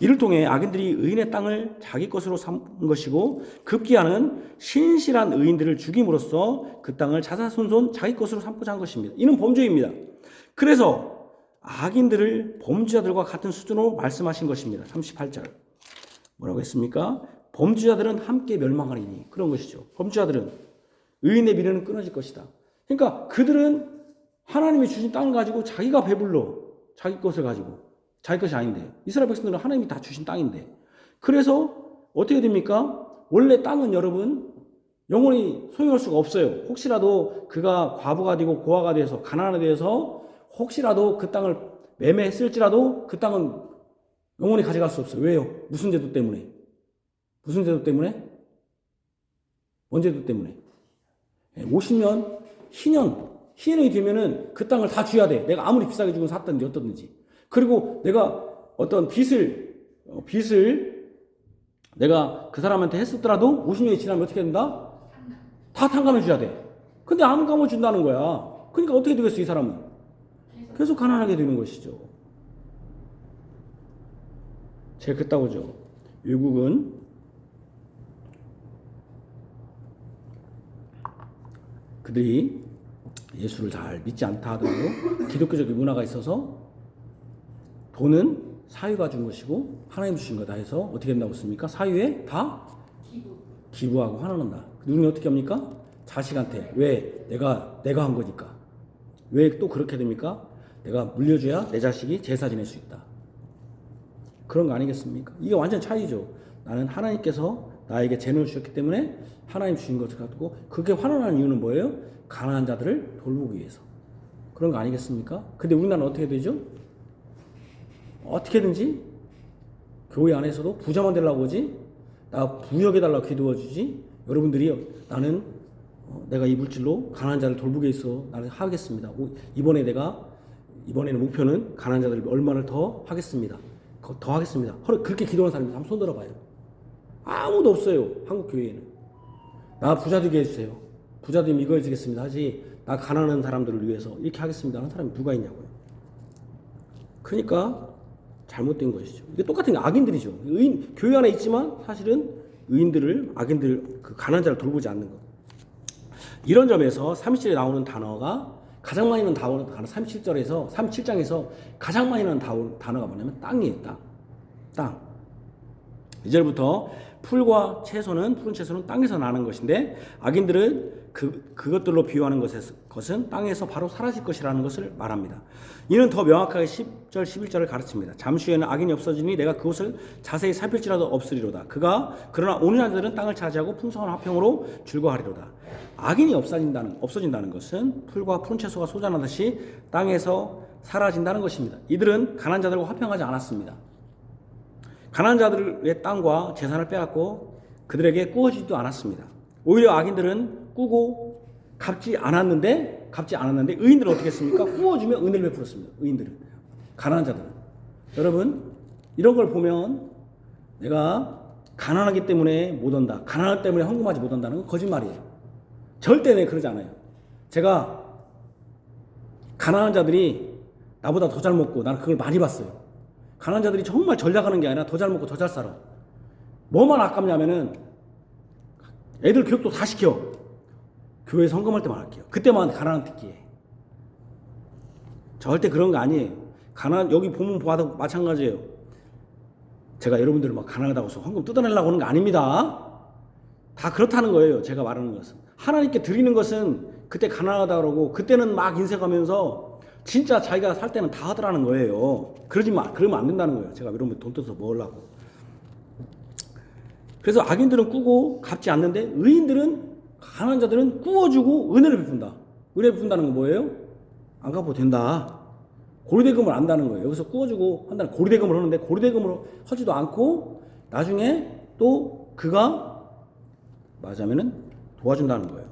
A: 이를 통해 악인들이 의인의 땅을 자기 것으로 삼은 것이고 급기야는 신실한 의인들을 죽임으로써 그 땅을 자사손손 자기 것으로 삼고자 한 것입니다. 이는 범죄입니다. 그래서 악인들을 범죄자들과 같은 수준으로 말씀하신 것입니다. 38절 뭐라고 했습니까? 범죄자들은 함께 멸망하리니 그런 것이죠. 범죄자들은 의인의 미래는 끊어질 것이다. 그러니까 그들은 하나님이 주신 땅을 가지고 자기가 배불러 자기 것을 가지고 자기 것이 아닌데 이스라엘 백성들은 하나님이 다 주신 땅인데 그래서 어떻게 됩니까? 원래 땅은 여러분 영원히 소유할 수가 없어요. 혹시라도 그가 과부가 되고 고아가 돼서 가난하게 돼서 혹시라도 그 땅을 매매했을지라도 그 땅은 영원히 가져갈 수 없어요. 왜요? 무슨 제도 때문에? 무슨 제도 때문에? 뭔 제도 때문에? 50년, 희년이 되면은 그 땅을 다 줘야 돼. 내가 아무리 비싸게 주고 샀든지 어떻든지. 그리고 내가 어떤 빚을 내가 그 사람한테 했었더라도 50년이 지나면 어떻게 된다? 다 탕감해 줘야 돼. 근데 안 감아준다는 거야. 그러니까 어떻게 되겠어, 이 사람은? 계속 가난하게 되는 것이죠. 제가 그랬다고죠. 외국은 그들이 예수를 잘 믿지 않다 하더라도 기독교적인 문화가 있어서 돈은 사회가 준 것이고 하나님 주신 거다 해서 어떻게 된다고 했습니까? 사회에 다 기부하고 환원한다. 누구는 어떻게 합니까? 자식한테. 왜? 내가 한 거니까. 왜 또 그렇게 됩니까? 내가 물려줘야 내 자식이 제사 지낼 수 있다. 그런 거 아니겠습니까? 이게 완전 차이죠. 나는 하나님께서 나에게 재능을 주셨기 때문에 하나님 주신 것을 갖고 그게 환원하는 이유는 뭐예요? 가난한 자들을 돌보기 위해서. 그런 거 아니겠습니까? 근데 우리나라는 어떻게 되죠? 어떻게든지 교회 안에서도 부자만 되려고 하지, 나 부역해달라고 기도해주지, 여러분들이 나는 내가 이 물질로 가난한 자를 돌보기 위해서 나는 하겠습니다. 이번에는 목표는 가난한 자들을 얼마를 더 하겠습니다. 더 하겠습니다. 그렇게 기도하는 사람이 한번 손 들어봐요. 아무도 없어요. 한국 교회에는. 나 부자 되게 해주세요. 부자 되면 이거 해주겠습니다 하지, 나 가난한 사람들을 위해서 이렇게 하겠습니다 하는 사람이 누가 있냐고요. 그러니까 잘못된 것이죠. 이게 똑같은 게 악인들이죠. 교회 안에 있지만 사실은 악인들을 그 가난한 자를 돌보지 않는 것. 이런 점에서 37절에 나오는 단어가 가장 많이 나오는 단어 37장에서 가장 많이 나오는 단어가 뭐냐면 땅이에요. 땅. 2절부터 푸른 채소는 땅에서 나는 것인데 악인들은 그것들로 비유하는 것은 땅에서 바로 사라질 것이라는 것을 말합니다. 이는 더 명확하게 10절 11절을 가르칩니다. 잠시 후에는 악인이 없어지니 내가 그것을 자세히 살필지라도 없으리로다. 그러나 오는 자들은 땅을 차지하고 풍성한 화평으로 즐거워하리로다. 악인이 없어진다는 것은 풀과 푸른 채소가 솟아나듯이 땅에서 사라진다는 것입니다. 이들은 가난한 자들과 화평하지 않았습니다. 가난한 자들의 땅과 재산을 빼앗고 그들에게 꾸어주지도 않았습니다. 오히려 악인들은 꾸고 갚지 않았는데 의인들은 어떻게 했습니까? 꾸어주며 은혜를 베풀었습니다. 의인들은, 가난한 자들은. 여러분, 이런 걸 보면 내가 가난하기 때문에 못 온다, 가난하기 때문에 헌금하지 못한다는 건 거짓말이에요. 절대 내가 그러지 않아요. 제가 가난한 자들이 나보다 더 잘 먹고, 나는 그걸 많이 봤어요. 가난한 자들이 정말 전략하는 게 아니라 더 잘 먹고 더 잘 살아. 뭐만 아깝냐면은 애들 교육도 다 시켜. 교회 성금할 때만 할게요. 그때만 가난한 특기에. 절대 그런 거 아니에요. 여기 보면 봐도 마찬가지예요. 제가 여러분들을 막 가난하다고 해서 헌금 뜯어내려고 하는 거 아닙니다. 다 그렇다는 거예요. 제가 말하는 것은. 하나님께 드리는 것은 그때 가난하다 그러고 그때는 막 인색하면서 진짜 자기가 살 때는 다 하더라는 거예요. 그러면 안 된다는 거예요. 제가 여러분 돈 뜯어서 먹으려고. 그래서 악인들은 꾸고 갚지 않는데 가난한 자들은 꾸어주고 은혜를 베푼다. 은혜 베푼다는 건 뭐예요? 안 갚아도 된다. 고리대금을 안다는 거예요. 여기서 꾸어주고 한다는 고리대금을 하는데 고리대금을 하지도 않고 나중에 또 그가 맞으면은 도와준다는 거예요.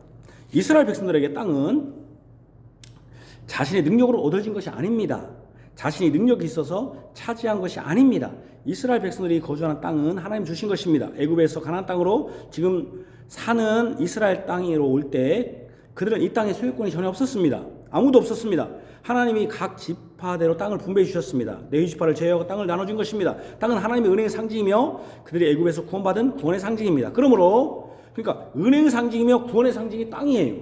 A: 이스라엘 백성들에게 땅은 자신의 능력으로 얻어진 것이 아닙니다. 자신이 능력이 있어서 차지한 것이 아닙니다. 이스라엘 백성들이 거주하는 땅은 하나님 주신 것입니다. 애굽에서 가나안 땅으로 지금 사는 이스라엘 땅으로 올 때 그들은 이 땅에 소유권이 전혀 없었습니다. 아무도 없었습니다. 하나님이 각 지파대로 땅을 분배해 주셨습니다. 레위 지파를 제외하고 땅을 나눠준 것입니다. 땅은 하나님의 은혜의 상징이며 그들이 애굽에서 구원받은 구원의 상징입니다. 그러니까 은혜의 상징이며 구원의 상징이 땅이에요.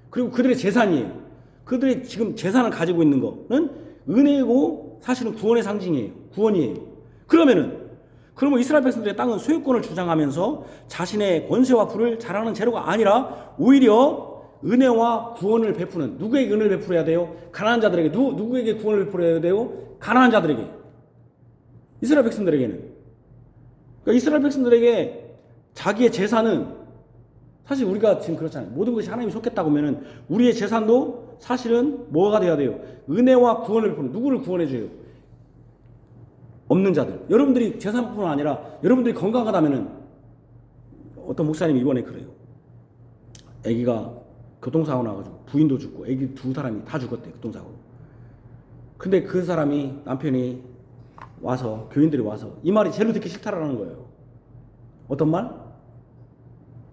A: 그리고 그들의 재산이에요. 그들이 지금 재산을 가지고 있는 거는 은혜고 사실은 구원의 상징이에요. 구원이에요. 그러면 이스라엘 백성들의 땅은 소유권을 주장하면서 자신의 권세와 부를 자랑하는 재료가 아니라 오히려 은혜와 구원을 베푸는, 누구에게 은혜를 베풀어야 돼요? 가난한 자들에게. 누구에게 구원을 베풀어야 돼요? 가난한 자들에게. 이스라엘 백성들에게는. 그러니까 이스라엘 백성들에게 자기의 재산은 사실 우리가 지금 그렇잖아요. 모든 것이 하나님이 속했다고 하면은 우리의 재산도 사실은 뭐가 돼야 돼요? 은혜와 구원을 베푸는, 누구를 구원해줘요? 없는 자들. 여러분들이 재산뿐만 아니라 여러분들이 건강하다면은 어떤 목사님이 이번에 그래요. 아기가 교통사고 나가지고 부인도 죽고 아기 두 사람이 다 죽었대, 교통사고로. 근데 그 사람이, 남편이 와서, 교인들이 와서 이 말이 제일 듣기 싫다라는 거예요. 어떤 말?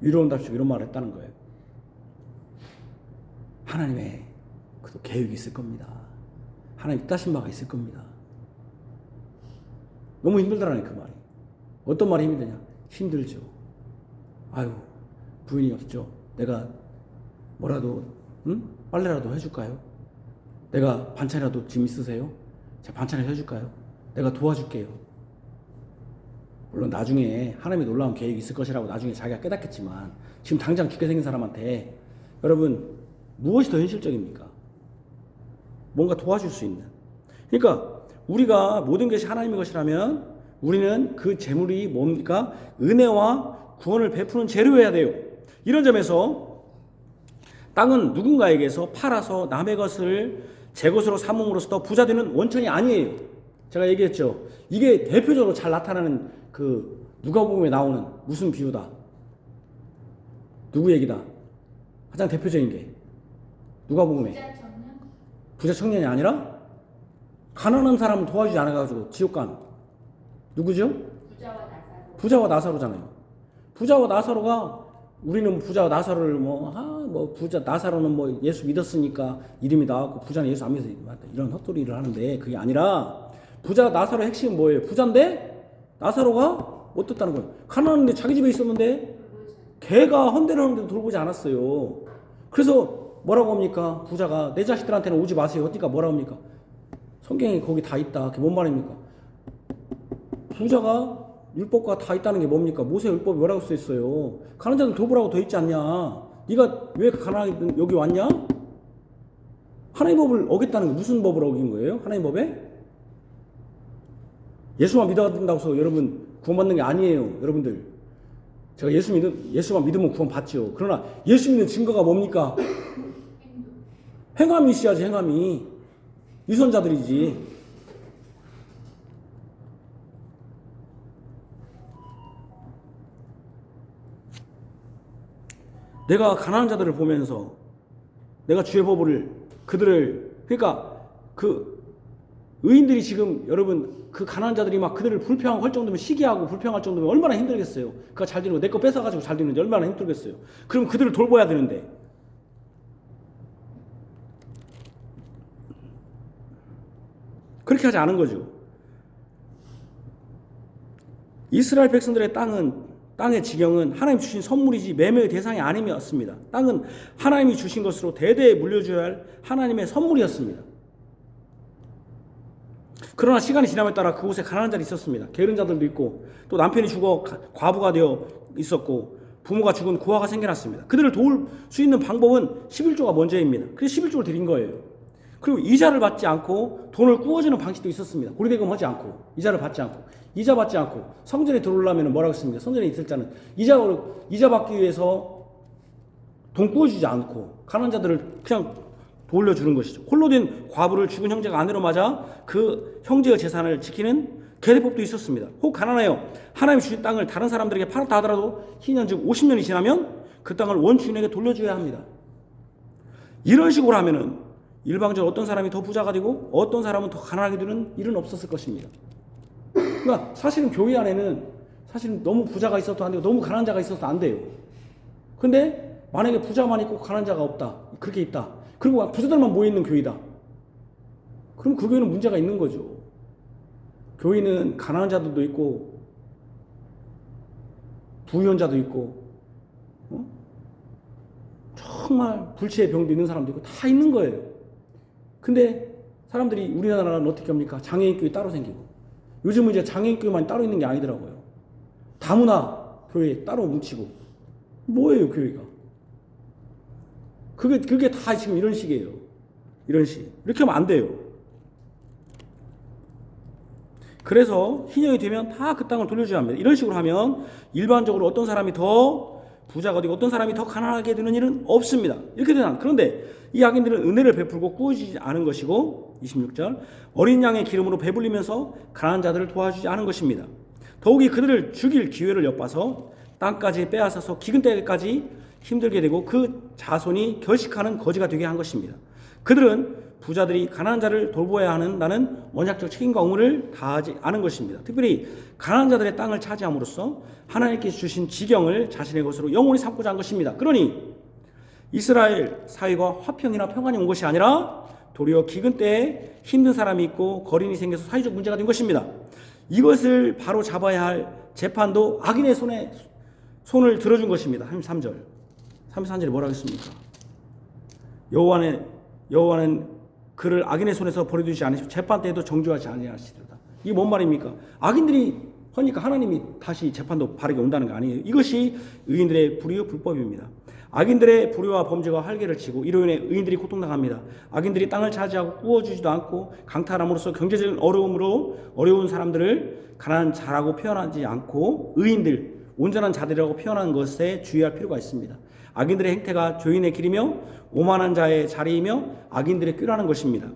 A: 위로온답시고 이런 말을 했다는 거예요. 하나님의 그 계획이 있을 겁니다. 하나님 뜻하신 바가 있을 겁니다. 너무 힘들더라니 그 말이. 어떤 말이 힘드냐? 힘들죠. 아유 부인이 없죠. 내가 뭐라도 빨래라도 해줄까요? 내가 반찬이라도 짐 있으세요? 제가 반찬을 해줄까요? 내가 도와줄게요. 물론 나중에 하나님의 놀라운 계획이 있을 것이라고 나중에 자기가 깨닫겠지만 지금 당장 죽게 생긴 사람한테 여러분 무엇이 더 현실적입니까? 뭔가 도와줄 수 있는. 그러니까 우리가 모든 것이 하나님의 것이라면 우리는 그 재물이 뭡니까? 은혜와 구원을 베푸는 재료여야 돼요. 이런 점에서 땅은 누군가에게서 팔아서 남의 것을 제 것으로 삼음으로써 더 부자 되는 원천이 아니에요. 제가 얘기했죠. 이게 대표적으로 잘 나타나는 그 누가복음에 나오는 무슨 비유다. 누구 얘기다. 가장 대표적인 게 누가복음에 부자 청년이 아니라 가난한 사람을 도와주지 않아가지고 지옥 간 누구죠? 부자와 나사로잖아요. 부자와 나사로가 우리는 부자와 나사로를 부자 나사로는 뭐 예수 믿었으니까 이름이 나왔고 부자는 예수 안 믿어서 이런 헛소리를 하는데 그게 아니라 부자 나사로 핵심은 뭐예요? 부자인데 나사로가 못 듣다는 거예요. 가난한데 자기 집에 있었는데 걔가 헌대를 하는데도 돌보지 않았어요. 그래서 뭐라고 합니까? 부자가 내 자식들한테는 오지 마세요. 그러니까 뭐라고 합니까? 성경에 거기 다 있다. 그게 뭔 말입니까? 부자가 율법과 다 있다는 게 뭡니까? 모세 율법이 뭐라고 써 있어요? 가난한 자들 돌보라고 돼 있지 않냐? 네가 왜 가난하게 여기 왔냐? 하나님 법을 어겼다는 게 무슨 법을 어긴 거예요? 하나님 법에? 예수만 믿어야 해서 여러분 구원받는 게 아니에요. 여러분들 제가 예수만 믿으면 구원 받죠. 그러나 예수 믿는 증거가 뭡니까? 행함이 있어야지. 행함이 유선자들이지. 내가 가난한 자들을 보면서 내가 주의 법을 그들을 그러니까 그 의인들이 지금 여러분 그 가난한 자들이 막 그들을 불평할 정도면 시기하고 불평할 정도면 얼마나 힘들겠어요. 그가 잘 되는 거 내 거 뺏어가지고 잘 되는지 얼마나 힘들겠어요. 그럼 그들을 돌봐야 되는데 그렇게 하지 않은 거죠. 이스라엘 백성들의 땅의 지경은 하나님 주신 선물이지 매매의 대상이 아님이었습니다. 땅은 하나님이 주신 것으로 대대에 물려줘야 할 하나님의 선물이었습니다. 그러나 시간이 지남에 따라 그곳에 가난한 자들이 있었습니다. 게으른 자들도 있고 또 남편이 죽어 과부가 되어 있었고 부모가 죽은 고아가 생겨났습니다. 그들을 도울 수 있는 방법은 11조가 먼저입니다. 그래서 11조를 드린 거예요. 그리고 이자를 받지 않고 돈을 꾸어주는 방식도 있었습니다. 고리대금 하지 않고 이자를 받지 않고 이자 받지 않고 성전에 들어오려면 뭐라고 했습니까? 성전에 있을 자는 이자 받기 위해서 돈 꾸어주지 않고 가난한 자들을 그냥 돌려주는 것이죠. 홀로 된 과부를 죽은 형제가 아내로 맞아 그 형제의 재산을 지키는 계례법도 있었습니다. 혹 가난하여 하나님이 주신 땅을 다른 사람들에게 팔았다 하더라도 희년 즉 50년이 지나면 그 땅을 원주인에게 돌려줘야 합니다. 이런 식으로 하면은 일방적으로 어떤 사람이 더 부자가 되고 어떤 사람은 더 가난하게 되는 일은 없었을 것입니다. 그러니까 사실은 교회 안에는 사실은 너무 부자가 있어도 안 되고 너무 가난한 자가 있어도 안 돼요. 근데 만약에 부자만 있고 가난한 자가 없다. 그렇게 있다. 그리고 부자들만 모여있는 교회다. 그럼 그 교회는 문제가 있는 거죠. 교회는 가난한 자들도 있고 부유한 자도 있고 정말 불치의 병도 있는 사람도 있고 다 있는 거예요. 근데 사람들이 우리나라는 어떻게 합니까? 장애인 교회 따로 생기고 요즘은 이제 장애인 교회만 따로 있는 게 아니더라고요. 다문화 교회 따로 뭉치고 뭐예요 교회가? 그게 다 지금 이런 식이에요. 이런 식. 이렇게 하면 안 돼요. 그래서 희년이 되면 다 그 땅을 돌려줘야 합니다. 이런 식으로 하면 일반적으로 어떤 사람이 더 부자가 되고 어떤 사람이 더 가난하게 되는 일은 없습니다. 이렇게 되나. 그런데 이 악인들은 은혜를 베풀고 꾸어주지 않은 것이고 26절 어린 양의 기름으로 배불리면서 가난한 자들을 도와주지 않은 것입니다. 더욱이 그들을 죽일 기회를 엿봐서 땅까지 빼앗아서 기근 때까지 힘들게 되고 그 자손이 결식하는 거지가 되게 한 것입니다. 그들은 부자들이 가난한 자를 돌보아야 한다는 원약적 책임과 의무를 다하지 않은 것입니다. 특별히 가난한 자들의 땅을 차지함으로써 하나님께서 주신 지경을 자신의 것으로 영원히 삼고자 한 것입니다. 그러니 이스라엘 사회가 화평이나 평안이 온 것이 아니라 도리어 기근 때에 힘든 사람이 있고 거린이 생겨서 사회적 문제가 된 것입니다. 이것을 바로 잡아야 할 재판도 악인의 손을 들어준 것입니다. 33절. 33절에 뭐라고 했습니까? 여호와는 그를 악인의 손에서 버려두지 않으시고 재판 때에도 정죄하지 아니하시리로다. 이게 뭔 말입니까? 악인들이 하니까 하나님이 다시 재판도 바르게 온다는 거 아니에요. 이것이 의인들의 불의요 불법입니다. 악인들의 불의와 범죄가 활개를 치고 이로 인해 의인들이 고통당합니다. 악인들이 땅을 차지하고 구워주지도 않고 강탈함으로써 경제적인 어려움으로 어려운 사람들을 가난한 자라고 표현하지 않고 의인들, 온전한 자들이라고 표현하는 것에 주의할 필요가 있습니다. 악인들의 행태가 죄인의 길이며 오만한 자의 자리이며 악인들의 꾀라는 것입니다.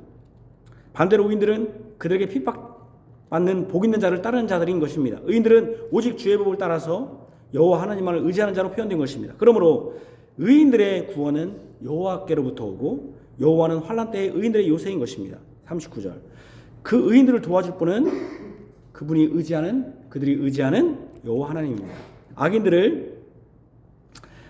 A: 반대로 의인들은 그들에게 핍박받는 복 있는 자를 따르는 자들인 것입니다. 의인들은 오직 주의 법을 따라서 여호와 하나님만을 의지하는 자로 표현된 것입니다. 그러므로 의인들의 구원은 여호와께로부터 오고 여호와는 환난 때의 의인들의 요새인 것입니다. 39절. 그 의인들을 도와줄 분은 그들이 의지하는 여호와 하나님입니다. 악인들을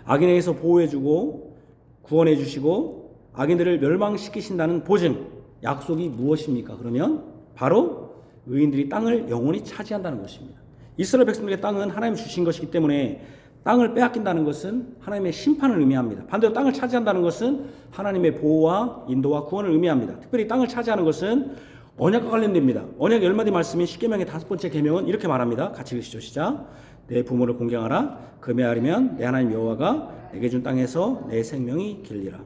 A: 악인에게서 보호해주고 구원해주시고 악인들을 멸망시키신다는 보증, 약속이 무엇입니까? 그러면 바로 의인들이 땅을 영원히 차지한다는 것입니다. 이스라엘 백성들의 땅은 하나님이 주신 것이기 때문에 땅을 빼앗긴다는 것은 하나님의 심판을 의미합니다. 반대로 땅을 차지한다는 것은 하나님의 보호와 인도와 구원을 의미합니다. 특별히 땅을 차지하는 것은 언약과 관련됩니다. 언약의 10마디 말씀인 십계명의 5번째 계명은 이렇게 말합니다. 같이 읽으시죠. 시작. 내 부모를 공경하라. 그리하면 내 하나님 여호와가 내게 준 땅에서 내 생명이 길리라.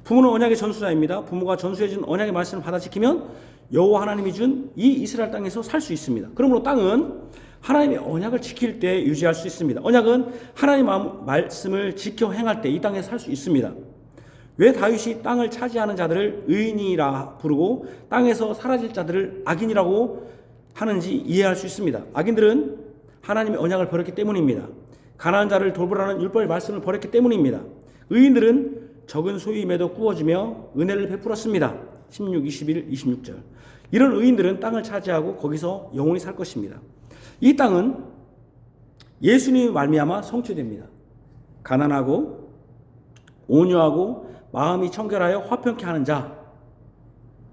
A: 부모는 언약의 전수자입니다. 부모가 전수해준 언약의 말씀을 받아 지키면 여호와 하나님이 준 이 이스라엘 땅에서 살 수 있습니다. 그러므로 땅은 하나님의 언약을 지킬 때 유지할 수 있습니다. 언약은 하나님의 말씀을 지켜 행할 때 이 땅에 살 수 있습니다. 왜 다윗이 땅을 차지하는 자들을 의인이라 부르고 땅에서 사라질 자들을 악인이라고 하는지 이해할 수 있습니다. 악인들은 하나님의 언약을 버렸기 때문입니다. 가난한 자를 돌보라는 율법의 말씀을 버렸기 때문입니다. 의인들은 적은 소유임에도 꾸어주며 은혜를 베풀었습니다. 16, 21, 26절. 이런 의인들은 땅을 차지하고 거기서 영원히 살 것입니다. 이 땅은 예수님의 말미암아 성취됩니다. 가난하고 온유하고 마음이 청결하여 화평케 하는 자.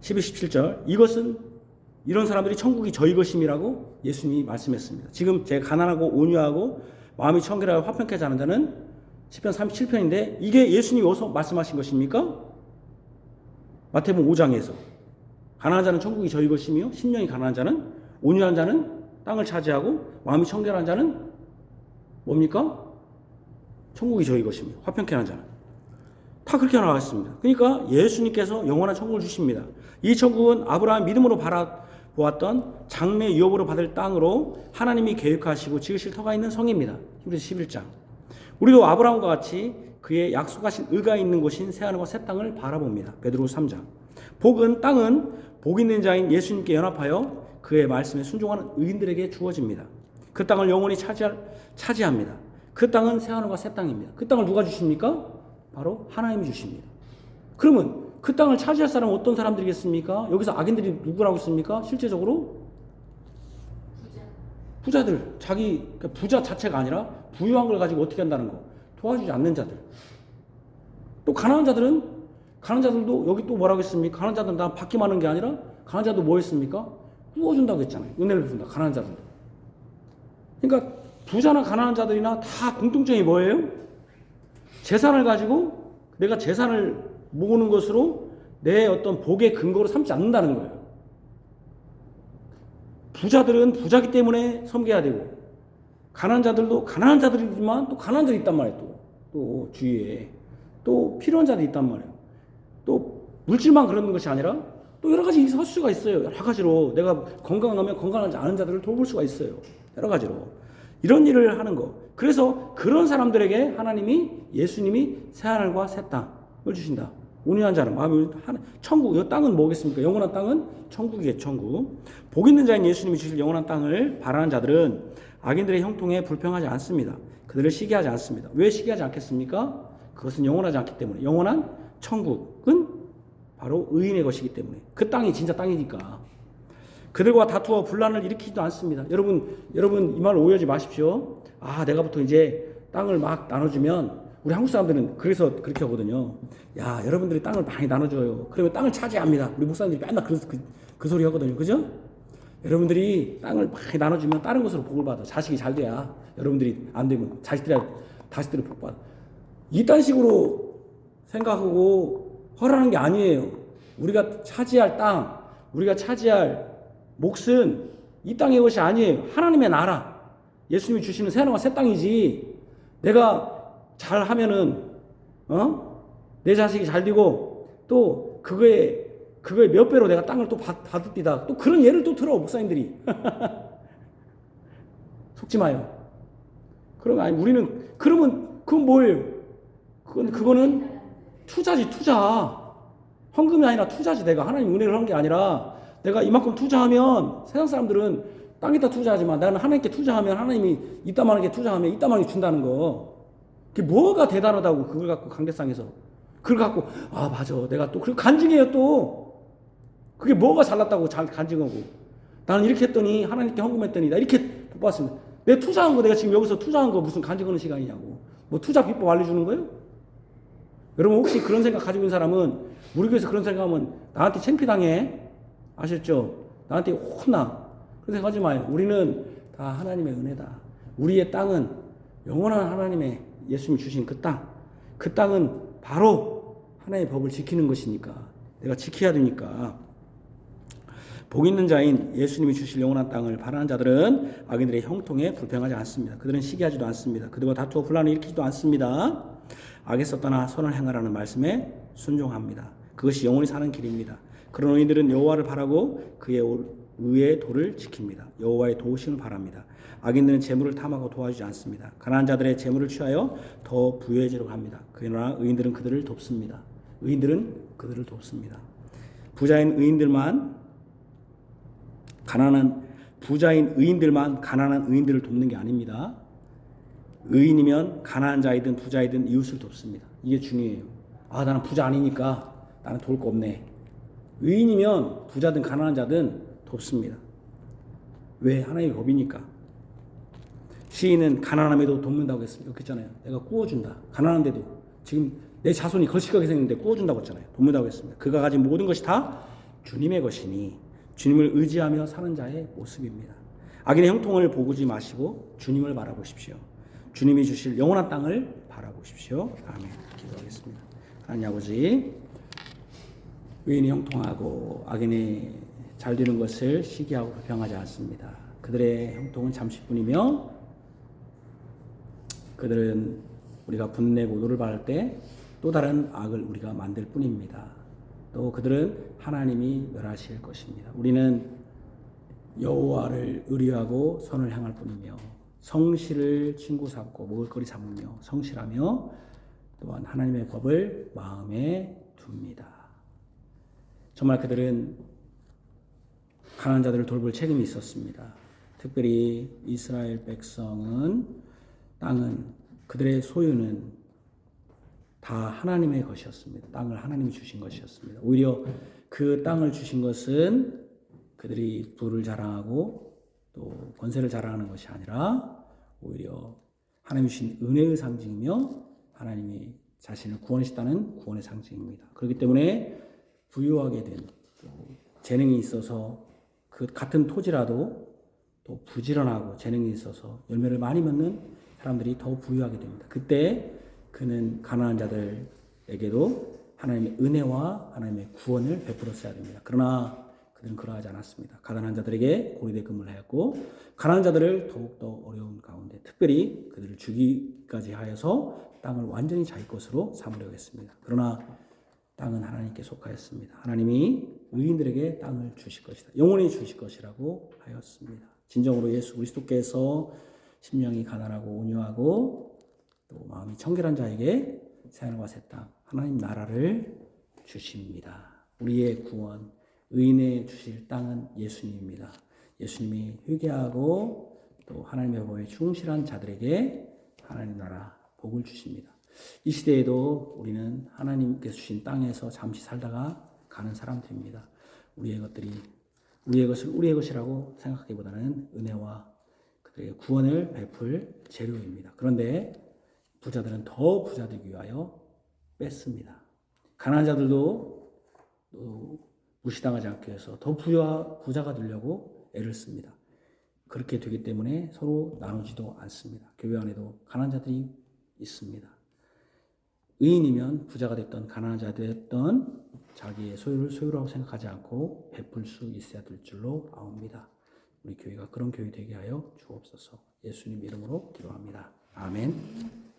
A: 12, 17절. 이런 사람들이 천국이 저희 것임이라고 예수님이 말씀했습니다. 지금 제가 가난하고 온유하고 마음이 청결하여 화평케 하는 자는 시편 37편인데 이게 예수님이 어디서 말씀하신 것입니까? 마태복음 5장에서 가난한 자는 천국이 저희 것이며 심령이 가난한 자는 온유한 자는 땅을 차지하고 마음이 청결한 자는 뭡니까? 천국이 저희 것이며 화평케 하는 자는 다 그렇게 나와 있습니다. 그러니까 예수님께서 영원한 천국을 주십니다. 이 천국은 아브라함 믿음으로 바라보았던 장래 유업으로 받을 땅으로 하나님이 계획하시고 지으실 터가 있는 성입니다. 히브리서 11장. 우리도 아브라함과 같이 그의 약속하신 의가 있는 곳인 새하늘과 새 땅을 바라봅니다. 베드로후서 3장. 땅은 복 있는 자인 예수님께 연합하여 그의 말씀에 순종하는 의인들에게 주어집니다. 그 땅을 영원히 차지합니다. 그 땅은 새하늘과 새 땅입니다. 그 땅을 누가 주십니까? 바로 하나님이 주십니다. 그러면 그 땅을 차지할 사람은 어떤 사람들이겠습니까? 여기서 악인들이 누구라고 했습니까? 실제적으로 부자들, 그러니까 부자 자체가 아니라 부유한 걸 가지고 어떻게 한다는 거, 도와주지 않는 자들. 또 가난한 자들도 여기 또 뭐라고 했습니까? 가난한 자들은 다 받기만 하는 게 아니라 가난한 자도 뭐 했습니까? 구워준다고 했잖아요. 은혜를 베푼다. 가난한 자들도. 그러니까 부자나 가난한 자들이나 다 공통점이 뭐예요? 재산을 가지고 내가 재산을 모으는 것으로 내 어떤 복의 근거로 삼지 않는다는 거예요. 부자들은 부자기 때문에 섬겨야 되고 가난한 자들도 가난한 자들이지만 또 가난한 자들이 있단 말이에요. 또 주위에 또 필요한 자들이 있단 말이에요. 또 물질만 그러는 것이 아니라 또 여러 가지 할 수가 있어요. 여러 가지로 내가 건강하면 건강하지 않은 자들을 돌볼 수가 있어요. 여러 가지로 이런 일을 하는 거. 그래서 그런 사람들에게 예수님이 새하늘과 새 땅을 주신다. 온유한 자는 마음이 천국. 이 땅은 뭐겠습니까? 영원한 땅은 천국이겠죠. 천국. 복 있는 자인 예수님이 주실 영원한 땅을 바라는 자들은 악인들의 형통에 불평하지 않습니다. 그들을 시기하지 않습니다. 왜 시기하지 않겠습니까? 그것은 영원하지 않기 때문에. 영원한 천국은 바로 의인의 것이기 때문에. 그 땅이 진짜 땅이니까. 그들과 다투어 분란을 일으키지도 않습니다. 여러분 이 말 오해하지 마십시오. 내가부터 이제 땅을 막 나눠주면 우리 한국 사람들은 그래서 그렇게 하거든요. 야, 여러분들이 땅을 많이 나눠줘요. 그러면 땅을 차지합니다. 우리 목사님들이 맨날 그 소리 하거든요. 그죠? 여러분들이 땅을 많이 나눠주면 다른 것으로 복을 받아. 자식이 잘 돼야. 여러분들이 안 되면 자식들이 복 받아. 이딴 식으로 생각하고 허라는 게 아니에요. 우리가 차지할 땅, 우리가 차지할 몫은 이 땅의 것이 아니에요. 하나님의 나라. 예수님이 주시는 새하늘과 새 땅이지. 내가 잘하면은 내 자식이 잘 되고 또 그거에 몇 배로 내가 땅을 또 받읍디다. 또 그런 예를 또 들어 목사님들이. 속지 마요. 그런 거 아니. 우리는 그러면 그건 뭐예요? 그거는 투자지, 투자. 헌금이 아니라 투자지. 내가 하나님 은혜를 한 게 아니라 내가 이만큼 투자하면 세상 사람들은 땅에다 투자하지만 나는 하나님께 투자하면 하나님이 이따만하게 투자하면 이따만하게 준다는 거. 그게 뭐가 대단하다고 그걸 갖고 강대상에서 그걸 갖고 아 맞아 내가 또 그리고 간증해요 또 그게 뭐가 잘났다고 잘 간증하고 나는 이렇게 했더니 하나님께 헌금했더니 나 이렇게 복 받았습니다. 내 투자한 거 내가 지금 여기서 투자한 거 무슨 간증하는 시간이냐고. 뭐 투자 비법 알려주는 거예요? 여러분 혹시 그런 생각 가지고 있는 사람은 우리 교회에서 그런 생각하면 나한테 창피당해. 아셨죠? 나한테 혼나. 그런 생각 하지 마요. 우리는 다 하나님의 은혜다. 우리의 땅은 영원한 하나님의 예수님이 주신 그 땅은 바로 하나님의 법을 지키는 것이니까 내가 지켜야 되니까. 복 있는 자인 예수님이 주실 영원한 땅을 바라는 자들은 악인들의 형통에 불평하지 않습니다. 그들은 시기하지도 않습니다. 그들과 다투어 분란을 일으키지도 않습니다. 악에서 떠나 선을 행하라는 말씀에 순종합니다. 그것이 영원히 사는 길입니다. 그런 의인들은 여호와를 바라고 그의 의의 도를 지킵니다. 여호와의 도우심을 바랍니다. 악인들은 재물을 탐하고 도와주지 않습니다. 가난한 자들의 재물을 취하여 더 부유해지려고 합니다. 그러나 의인들은 그들을 돕습니다. 의인들은 그들을 돕습니다. 부자인 의인들만 가난한 의인들을 돕는 게 아닙니다. 의인이면 가난한 자이든 부자이든 이웃을 돕습니다. 이게 중요해요. 아 나는 부자 아니니까 나는 도울 거 없네. 의인이면 부자든 가난한 자든 돕습니다. 왜? 하나님의 법이니까. 시인은 가난함에도 돕는다고 했잖아요. 내가 구워준다. 가난한데도 지금 내 자손이 걸식하게 생겼는데 구워준다고 했잖아요. 돕는다고 했습니다. 그가 가진 모든 것이 다 주님의 것이니 주님을 의지하며 사는 자의 모습입니다. 악인의 형통을 보지 마시고 주님을 바라보십시오. 주님이 주실 영원한 땅을 바라보십시오. 아멘. 기도하겠습니다. 하나님 아버지, 의인이 형통하고 악인이 잘 되는 것을 시기하고 불평하지 않습니다. 그들의 형통은 잠시뿐이며 그들은 우리가 분내고 노를 바를 때 또 다른 악을 우리가 만들 뿐입니다. 또 그들은 하나님이 멸하실 것입니다. 우리는 여호와를 의뢰하고 선을 행할 뿐이며 성실을 친구 삼고 먹을거리 삼으며 성실하며 또한 하나님의 법을 마음에 둡니다. 정말 그들은 가난한 자들을 돌볼 책임이 있었습니다. 특별히 이스라엘 백성은 땅은 그들의 소유는 다 하나님의 것이었습니다. 땅을 하나님이 주신 것이었습니다. 오히려 그 땅을 주신 것은 그들이 부를 자랑하고 또 권세를 자랑하는 것이 아니라 오히려 하나님이 주신 은혜의 상징이며 하나님이 자신을 구원하셨다는 구원의 상징입니다. 그렇기 때문에 부유하게 된 재능이 있어서 그 같은 토지라도 또 부지런하고 재능이 있어서 열매를 많이 맺는 사람들이 더 부유하게 됩니다. 그때 그는 가난한 자들에게도 하나님의 은혜와 하나님의 구원을 베풀었어야 됩니다. 그러나 그들은 그러하지 않았습니다. 가난한 자들에게 고리대금을 하였고 가난한 자들을 더욱더 어려운 가운데 특별히 그들을 죽이기까지 하여서 땅을 완전히 자기 것으로 삼으려고 했습니다. 그러나 땅은 하나님께 속하였습니다. 하나님이 의인들에게 땅을 주실 것이다. 영원히 주실 것이라고 하였습니다. 진정으로 예수 그리스도께서 심령이 가난하고 온유하고 또 마음이 청결한 자에게 새하늘과 새 땅 하나님 나라를 주십니다. 우리의 구원 의인의 주실 땅은 예수님입니다. 예수님이 회개하고 또 하나님의 법에 충실한 자들에게 하나님 나라 복을 주십니다. 이 시대에도 우리는 하나님께서 주신 땅에서 잠시 살다가 가는 사람들입니다. 우리의 것을 우리의 것이라고 생각하기보다는 은혜와 그들의 구원을 베풀 재료입니다. 그런데 부자들은 더 부자 되기 위하여 뺐습니다. 가난한 자들도 무시당하지 않기 위해서 더 부자가 되려고 애를 씁니다. 그렇게 되기 때문에 서로 나누지도 않습니다. 교회 안에도 가난한 자들이 있습니다. 의인이면 부자가 됐던 가난한 자 됐던 자기의 소유를 소유라고 생각하지 않고 베풀 수 있어야 될 줄로 아옵니다. 우리 교회가 그런 교회 되게 하여 주옵소서. 예수님 이름으로 기도합니다. 아멘.